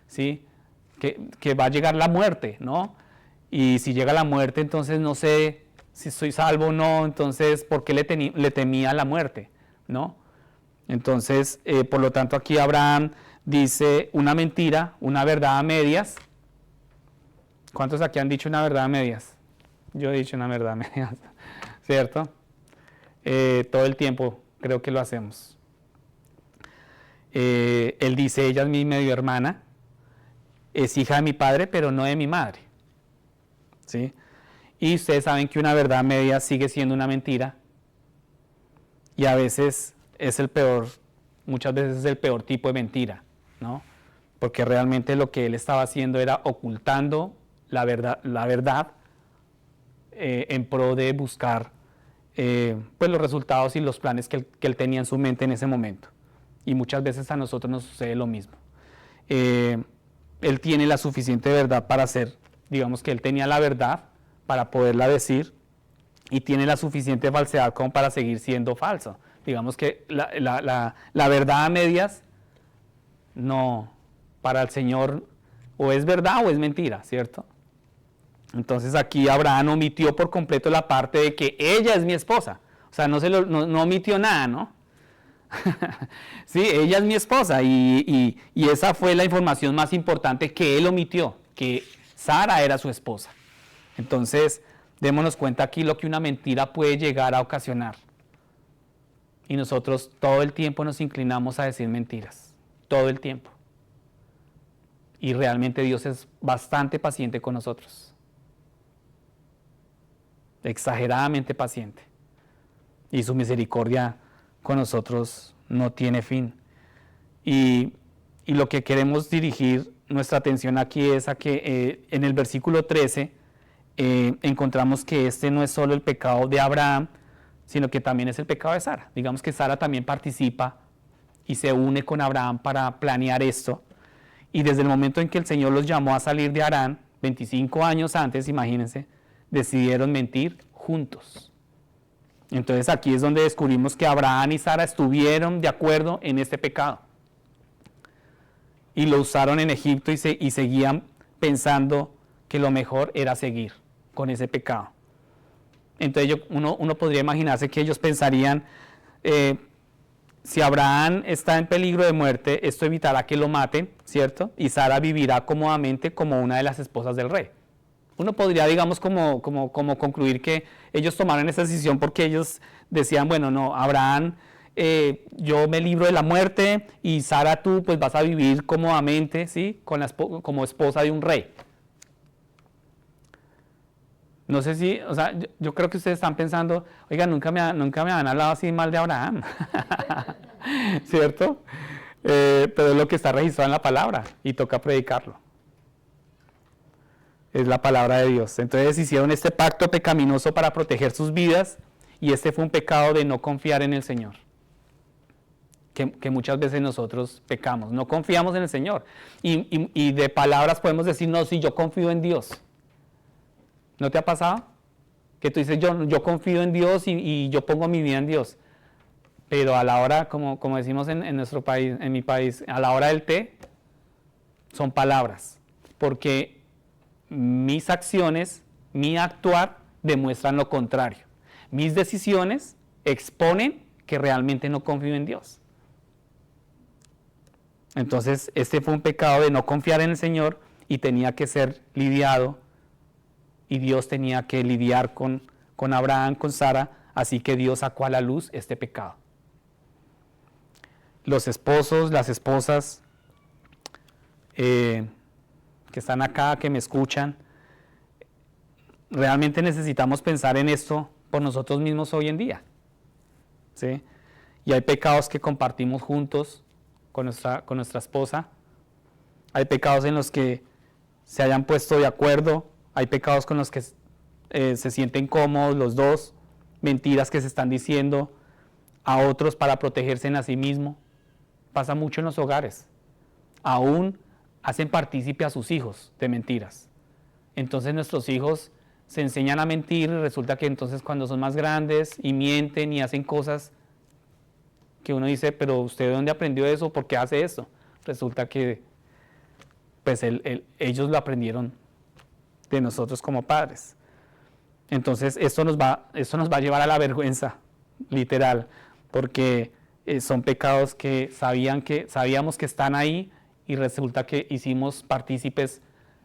¿sí? Que va a llegar la muerte, ¿no? Y si llega la muerte, entonces no sé si soy salvo o no, entonces ¿por qué le temía la muerte, ¿no? Entonces, por lo tanto, aquí Abraham dice una mentira, una verdad a medias. ¿Cuántos aquí han dicho una verdad a medias? Yo he dicho una verdad a medias, ¿cierto? Todo el tiempo creo que lo hacemos. Él dice, ella es mi medio hermana, es hija de mi padre, pero no de mi madre, ¿sí? Y ustedes saben que una verdad a medias sigue siendo una mentira, y a veces es muchas veces es el peor tipo de mentira, ¿no? Porque realmente lo que él estaba haciendo era ocultando la verdad en pro de buscar pues los resultados y los planes que él tenía en su mente en ese momento. Y muchas veces a nosotros nos sucede lo mismo. Él tiene la suficiente verdad para hacer, digamos que él tenía la verdad para poderla decir, y tiene la suficiente falsedad como para seguir siendo falso. Digamos que la verdad a medias, no, para el Señor o es verdad o es mentira, ¿cierto? Entonces aquí Abraham omitió por completo la parte de que ella es mi esposa. O sea, no omitió nada, ¿no? Sí, ella es mi esposa y esa fue la información más importante que él omitió, que Sara era su esposa. Entonces, démonos cuenta aquí lo que una mentira puede llegar a ocasionar. Y nosotros todo el tiempo nos inclinamos a decir mentiras, todo el tiempo. Y realmente Dios es bastante paciente con nosotros. Exageradamente paciente. Y su misericordia con nosotros no tiene fin. Y lo que queremos dirigir nuestra atención aquí es a que en el versículo 13 encontramos que este no es solo el pecado de Abraham, sino que también es el pecado de Sara. Digamos que Sara también participa y se une con Abraham para planear esto. Y desde el momento en que el Señor los llamó a salir de Harán, 25 años antes, imagínense, decidieron mentir juntos. Entonces aquí es donde descubrimos que Abraham y Sara estuvieron de acuerdo en este pecado. Y lo usaron en Egipto y seguían pensando que lo mejor era seguir con ese pecado. Entonces uno podría imaginarse que ellos pensarían, si Abraham está en peligro de muerte, esto evitará que lo maten, ¿cierto? Y Sara vivirá cómodamente como una de las esposas del rey. Uno podría, digamos, como concluir que ellos tomaron esa decisión porque ellos decían, bueno, no, Abraham, yo me libro de la muerte y Sara, tú pues vas a vivir cómodamente, ¿sí? Como esposa de un rey. No sé si, o sea, yo creo que ustedes están pensando, oiga, nunca me han hablado así mal de Abraham, ¿cierto? Pero es lo que está registrado en la palabra y toca predicarlo. Es la palabra de Dios. Entonces hicieron este pacto pecaminoso para proteger sus vidas y este fue un pecado de no confiar en el Señor. Que muchas veces nosotros pecamos, no confiamos en el Señor. Y de palabras podemos decir, no, sí, yo confío en Dios. ¿No te ha pasado? Que tú dices, yo confío en Dios y yo pongo mi vida en Dios. Pero a la hora, como decimos en nuestro país, en mi país, a la hora del té, son palabras. Porque mis acciones, mi actuar, demuestran lo contrario. Mis decisiones exponen que realmente no confío en Dios. Entonces, este fue un pecado de no confiar en el Señor y tenía que ser lidiado. Y Dios tenía que lidiar con Abraham, con Sara, así que Dios sacó a la luz este pecado. Los esposos, las esposas que están acá, que me escuchan, realmente necesitamos pensar en esto por nosotros mismos hoy en día, ¿sí? Y hay pecados que compartimos juntos con nuestra esposa, hay pecados en los que se hayan puesto de acuerdo, hay pecados con los que se sienten cómodos los dos, mentiras que se están diciendo a otros para protegerse a sí mismo. Pasa mucho en los hogares. Aún hacen partícipe a sus hijos de mentiras. Entonces nuestros hijos se enseñan a mentir y resulta que entonces cuando son más grandes y mienten y hacen cosas que uno dice, pero ¿usted de dónde aprendió eso? ¿Por qué hace eso? Resulta que pues ellos lo aprendieron de nosotros como padres. Entonces esto nos va a llevar a la vergüenza, literal, porque son pecados que sabíamos que están ahí y resulta que hicimos partícipes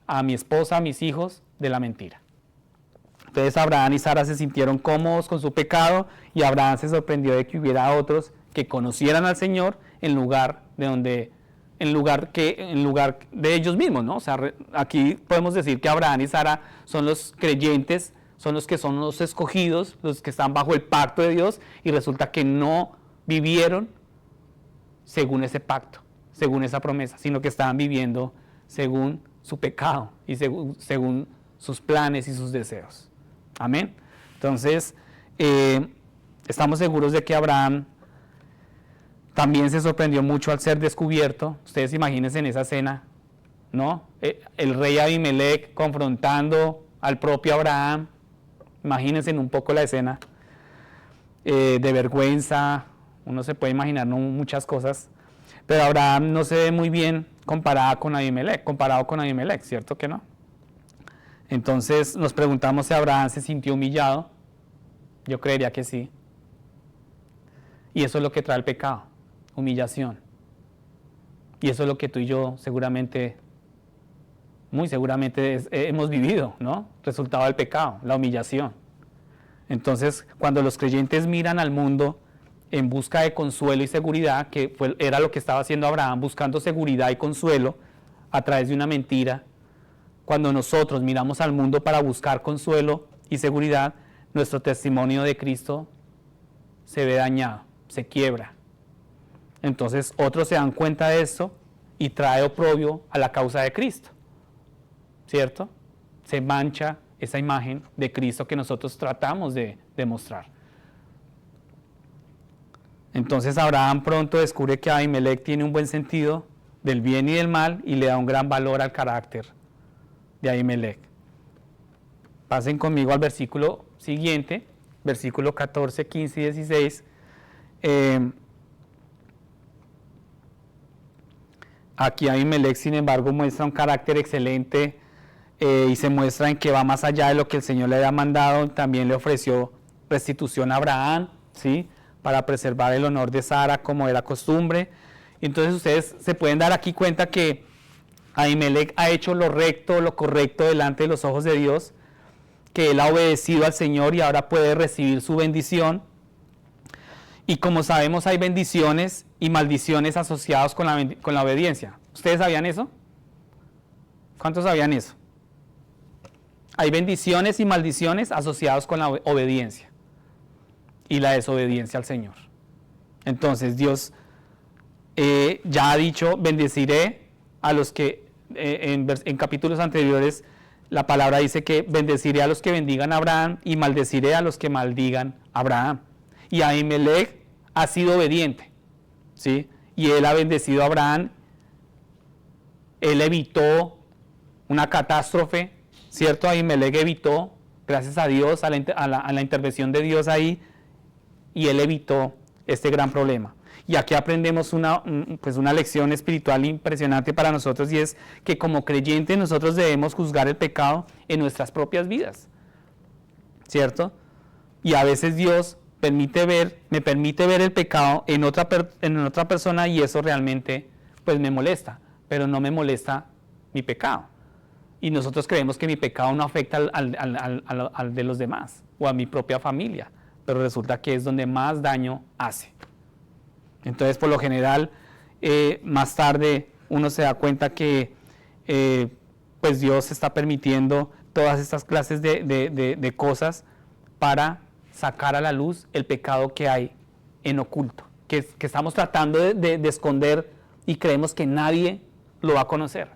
a mi esposa, a mis hijos, de la mentira. Entonces Abraham y Sara se sintieron cómodos con su pecado y Abraham se sorprendió de que hubiera otros que conocieran al Señor en lugar de ellos mismos, ¿no? O sea, aquí podemos decir que Abraham y Sara son los creyentes, son los que son los escogidos, los que están bajo el pacto de Dios y resulta que no vivieron según ese pacto, según esa promesa, sino que estaban viviendo según su pecado y según sus planes y sus deseos. Amén. Entonces, estamos seguros de que Abraham también se sorprendió mucho al ser descubierto. Ustedes imagínense en esa escena, ¿no? El rey Abimelech confrontando al propio Abraham. Imagínense un poco la escena de vergüenza. Uno se puede imaginar muchas cosas. Pero Abraham no se ve muy bien comparado con Abimelech, ¿cierto que no? Entonces nos preguntamos si Abraham se sintió humillado. Yo creería que sí. Y eso es lo que trae el pecado, humillación. Y eso es lo que tú y yo seguramente, muy seguramente hemos vivido, ¿no? Resultado del pecado, la humillación. Entonces, cuando los creyentes miran al mundo en busca de consuelo y seguridad, que era lo que estaba haciendo Abraham, buscando seguridad y consuelo a través de una mentira, cuando nosotros miramos al mundo para buscar consuelo y seguridad, nuestro testimonio de Cristo se ve dañado, se quiebra. Entonces otros se dan cuenta de esto y trae oprobio a la causa de Cristo, ¿cierto? Se mancha esa imagen de Cristo que nosotros tratamos de demostrar. Entonces Abraham pronto descubre que Abimelech tiene un buen sentido del bien y del mal y le da un gran valor al carácter de Abimelech. Pasen conmigo al versículo siguiente, versículo 14, 15 y 16. Aquí Abimelech, sin embargo, muestra un carácter excelente y se muestra en que va más allá de lo que el Señor le había mandado. También le ofreció restitución a Abraham, ¿sí?, para preservar el honor de Sara como era costumbre. Entonces ustedes se pueden dar aquí cuenta que Abimelech ha hecho lo recto, lo correcto delante de los ojos de Dios, que él ha obedecido al Señor y ahora puede recibir su bendición. Y como sabemos, hay bendiciones y maldiciones asociadas con la obediencia. ¿Ustedes sabían eso? ¿Cuántos sabían eso? Hay bendiciones y maldiciones asociadas con la obediencia y la desobediencia al Señor. Entonces Dios ya ha dicho, bendeciré a los que, en capítulos anteriores, la palabra dice que bendeciré a los que bendigan a Abraham y maldeciré a los que maldigan a Abraham. Y Abimelech ha sido obediente, ¿sí? Y él ha bendecido a Abraham. Él evitó una catástrofe, ¿cierto? Abimelech evitó, gracias a Dios, a la intervención de Dios ahí, y él evitó este gran problema. Y aquí aprendemos una lección espiritual impresionante para nosotros, y es que como creyentes nosotros debemos juzgar el pecado en nuestras propias vidas, ¿cierto? Y a veces Dios me permite ver el pecado en otra persona, y eso realmente pues me molesta, pero no me molesta mi pecado. Y nosotros creemos que mi pecado no afecta al de los demás o a mi propia familia, pero resulta que es donde más daño hace. Entonces, por lo general, más tarde uno se da cuenta que pues Dios está permitiendo todas estas clases de cosas para sacar a la luz el pecado que hay en oculto, que estamos tratando de esconder y creemos que nadie lo va a conocer.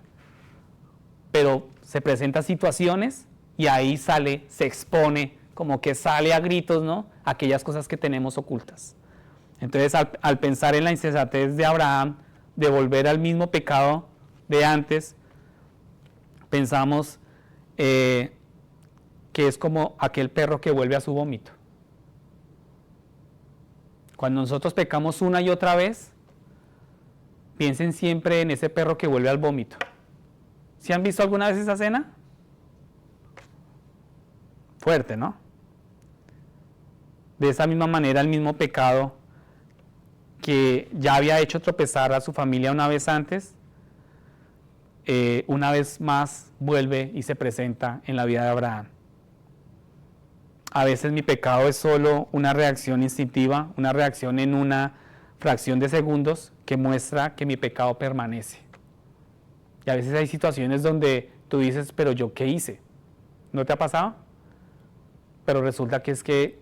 Pero se presentan situaciones y ahí se expone, como que sale a gritos, ¿no?, aquellas cosas que tenemos ocultas. Entonces, al pensar en la insensatez de Abraham de volver al mismo pecado de antes, pensamos que es como aquel perro que vuelve a su vómito. Cuando nosotros pecamos una y otra vez, piensen siempre en ese perro que vuelve al vómito. ¿Sí han visto alguna vez esa escena? Fuerte, ¿no? De esa misma manera, el mismo pecado que ya había hecho tropezar a su familia una vez antes, una vez más vuelve y se presenta en la vida de Abraham. A veces mi pecado es solo una reacción instintiva, una reacción en una fracción de segundos que muestra que mi pecado permanece. Y a veces hay situaciones donde tú dices, pero ¿yo qué hice? ¿No te ha pasado? Pero resulta que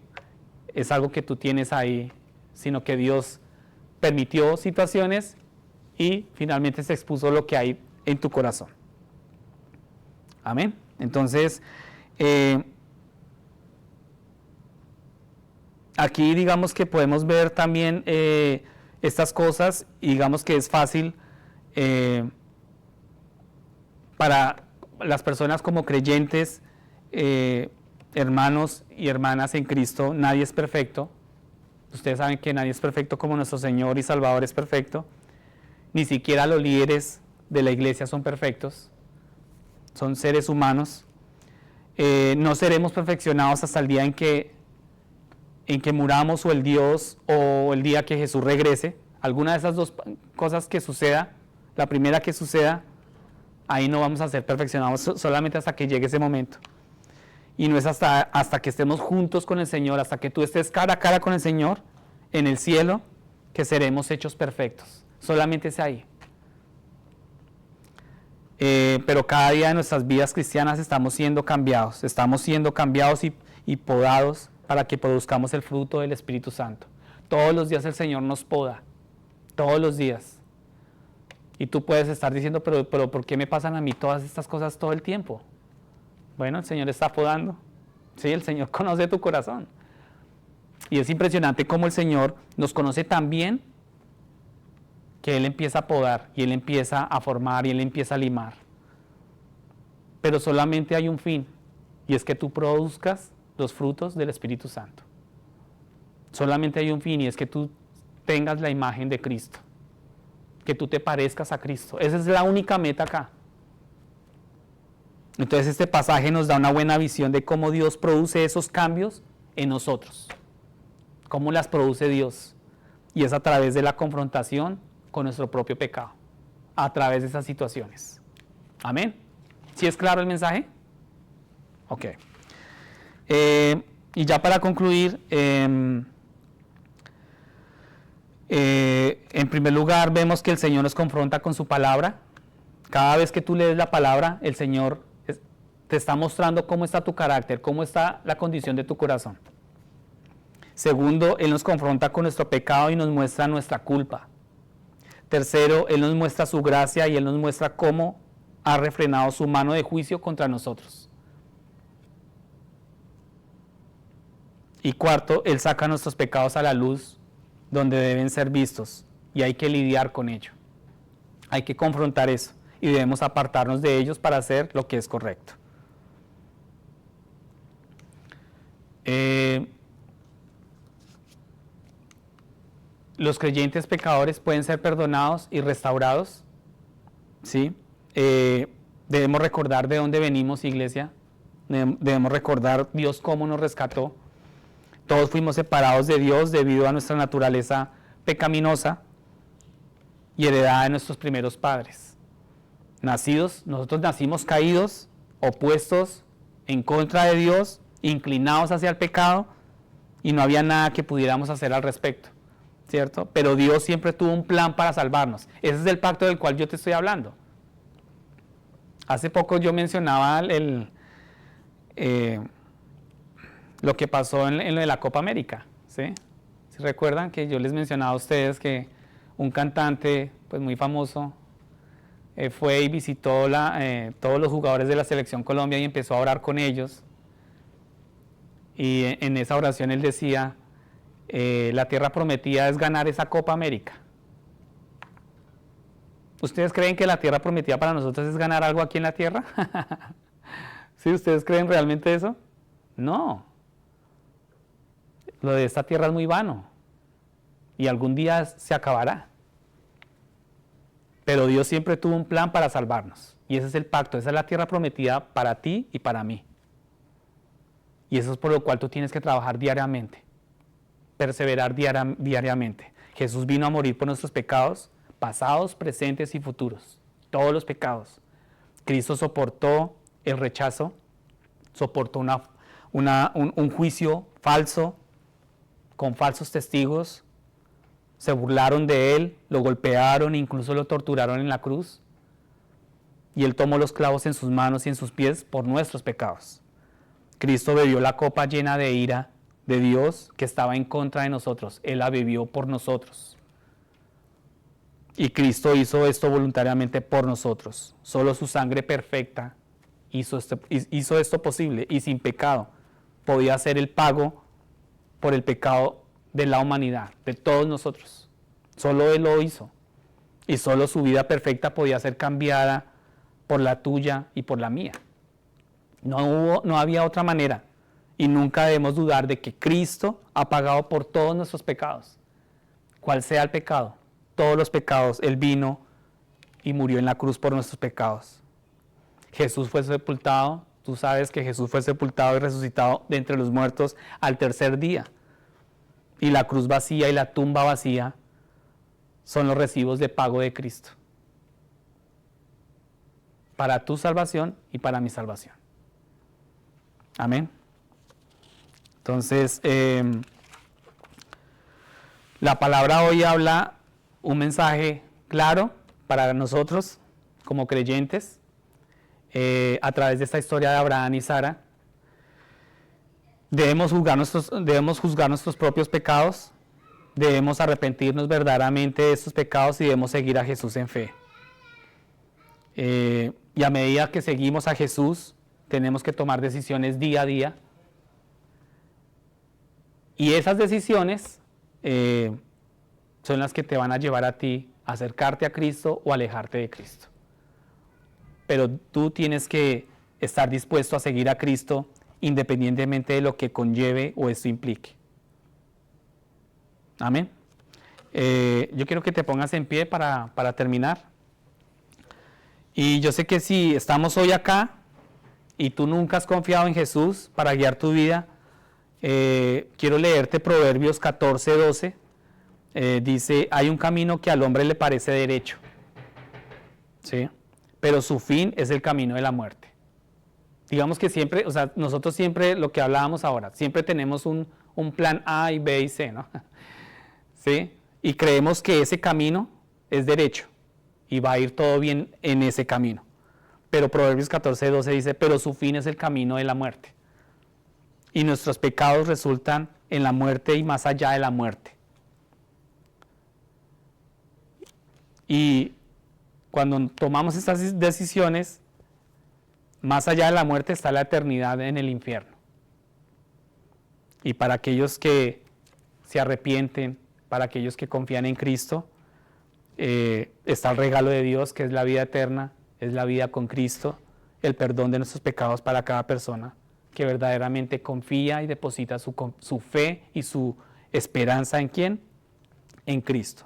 es algo que tú tienes ahí, sino que Dios permitió situaciones y finalmente se expuso lo que hay en tu corazón. Amén. Entonces, aquí digamos que podemos ver también estas cosas, y digamos que es fácil para las personas como creyentes, hermanos y hermanas en Cristo. Nadie es perfecto. Ustedes saben que nadie es perfecto como nuestro Señor y Salvador es perfecto. Ni siquiera los líderes de la iglesia son perfectos. Son seres humanos. No seremos perfeccionados hasta el día en que muramos o el día que Jesús regrese. Alguna de esas dos cosas que suceda, la primera que suceda, ahí no vamos a ser perfeccionados solamente hasta que llegue ese momento. Y no es hasta que estemos juntos con el Señor, hasta que tú estés cara a cara con el Señor en el cielo, que seremos hechos perfectos. Solamente es ahí. Pero cada día de nuestras vidas cristianas estamos siendo cambiados y podados para que produzcamos el fruto del Espíritu Santo. Todos los días el Señor nos poda, todos los días. Y tú puedes estar diciendo, pero ¿por qué me pasan a mí todas estas cosas todo el tiempo? Bueno, el Señor está podando. Sí, el Señor conoce tu corazón. Y es impresionante cómo el Señor nos conoce tan bien que Él empieza a podar, y Él empieza a formar, y Él empieza a limar. Pero solamente hay un fin, y es que tú produzcas los frutos del Espíritu Santo. Solamente hay un fin, y es que tú tengas la imagen de Cristo, que tú te parezcas a Cristo. Esa es la única meta acá. Entonces este pasaje nos da una buena visión de cómo Dios produce esos cambios en nosotros. Cómo las produce Dios. Y es a través de la confrontación con nuestro propio pecado. A través de esas situaciones. Amén. ¿Sí es claro el mensaje? Ok. Y ya para concluir, en primer lugar vemos que el Señor nos confronta con su palabra. Cada vez que tú lees la palabra, el Señor te está mostrando cómo está tu carácter, cómo está la condición de tu corazón. Segundo, Él nos confronta con nuestro pecado y nos muestra nuestra culpa. Tercero, Él nos muestra su gracia y Él nos muestra cómo ha refrenado su mano de juicio contra nosotros. Y cuarto, Él saca nuestros pecados a la luz donde deben ser vistos y hay que lidiar con ello. Hay que confrontar eso y debemos apartarnos de ellos para hacer lo que es correcto. Los creyentes pecadores pueden ser perdonados y restaurados, ¿sí? Debemos recordar de dónde venimos, iglesia. Debemos recordar Dios cómo nos rescató. Todos fuimos separados de Dios debido a nuestra naturaleza pecaminosa y heredada de nuestros primeros padres. Nosotros nacimos caídos, opuestos, en contra de Dios, inclinados hacia el pecado, y no había nada que pudiéramos hacer al respecto, ¿cierto? Pero Dios siempre tuvo un plan para salvarnos. Ese es el pacto del cual yo te estoy hablando. Hace poco yo mencionaba lo que pasó en lo de la Copa América, ¿sí? ¿Se recuerdan que yo les mencionaba a ustedes que un cantante pues muy famoso fue y visitó todos los jugadores de la Selección Colombia y empezó a orar con ellos? Y en esa oración él decía, la tierra prometida es ganar esa Copa América. ¿Ustedes creen que la tierra prometida para nosotros es ganar algo aquí en la tierra? ¿Sí? ¿Ustedes creen realmente eso? No. Lo de esta tierra es muy vano. Y algún día se acabará. Pero Dios siempre tuvo un plan para salvarnos. Y ese es el pacto, esa es la tierra prometida para ti y para mí. Y eso es por lo cual tú tienes que trabajar diariamente. Perseverar diariamente. Jesús vino a morir por nuestros pecados, pasados, presentes y futuros. Todos los pecados. Cristo soportó el rechazo, soportó un juicio falso, con falsos testigos. Se burlaron de Él, lo golpearon, incluso lo torturaron en la cruz. Y Él tomó los clavos en sus manos y en sus pies por nuestros pecados. Cristo bebió la copa llena de ira de Dios que estaba en contra de nosotros. Él la bebió por nosotros. Y Cristo hizo esto voluntariamente por nosotros. Solo su sangre perfecta hizo esto posible y sin pecado. Podía ser el pago por el pecado de la humanidad, de todos nosotros. Solo Él lo hizo. Y solo su vida perfecta podía ser cambiada por la tuya y por la mía. No había otra manera. Y nunca debemos dudar de que Cristo ha pagado por todos nuestros pecados. Cual sea el pecado, todos los pecados, Él vino y murió en la cruz por nuestros pecados. Jesús fue sepultado, Tú sabes que Jesús fue sepultado y resucitado de entre los muertos al tercer día. Y la cruz vacía y la tumba vacía son los recibos de pago de Cristo. Para tu salvación y para mi salvación. Amén. Entonces, la palabra hoy habla un mensaje claro para nosotros como creyentes a través de esta historia de Abraham y Sara. Debemos juzgar nuestros propios pecados, debemos arrepentirnos verdaderamente de estos pecados y debemos seguir a Jesús en fe. Y a medida que seguimos a Jesús, tenemos que tomar decisiones día a día. Y esas decisiones son las que te van a llevar a ti a acercarte a Cristo o alejarte de Cristo. Pero tú tienes que estar dispuesto a seguir a Cristo independientemente de lo que conlleve o esto implique. Amén. Yo quiero que te pongas en pie para terminar. Y yo sé que si estamos hoy acá y tú nunca has confiado en Jesús para guiar tu vida, quiero leerte Proverbios 14:12. Dice, hay un camino que al hombre le parece derecho, ¿sí? Pero su fin es el camino de la muerte. Digamos que siempre, o sea, nosotros siempre, lo que hablábamos ahora, siempre tenemos un plan A y B y C, ¿no? ¿Sí? Y creemos que ese camino es derecho y va a ir todo bien en ese camino. Pero Proverbios 14:12 dice, pero su fin es el camino de la muerte. Y nuestros pecados resultan en la muerte y más allá de la muerte. Y cuando tomamos estas decisiones, más allá de la muerte está la eternidad en el infierno. Y para aquellos que se arrepienten, para aquellos que confían en Cristo, está el regalo de Dios, que es la vida eterna, es la vida con Cristo, el perdón de nuestros pecados para cada persona que verdaderamente confía y deposita su fe y su esperanza ¿en quién? En Cristo.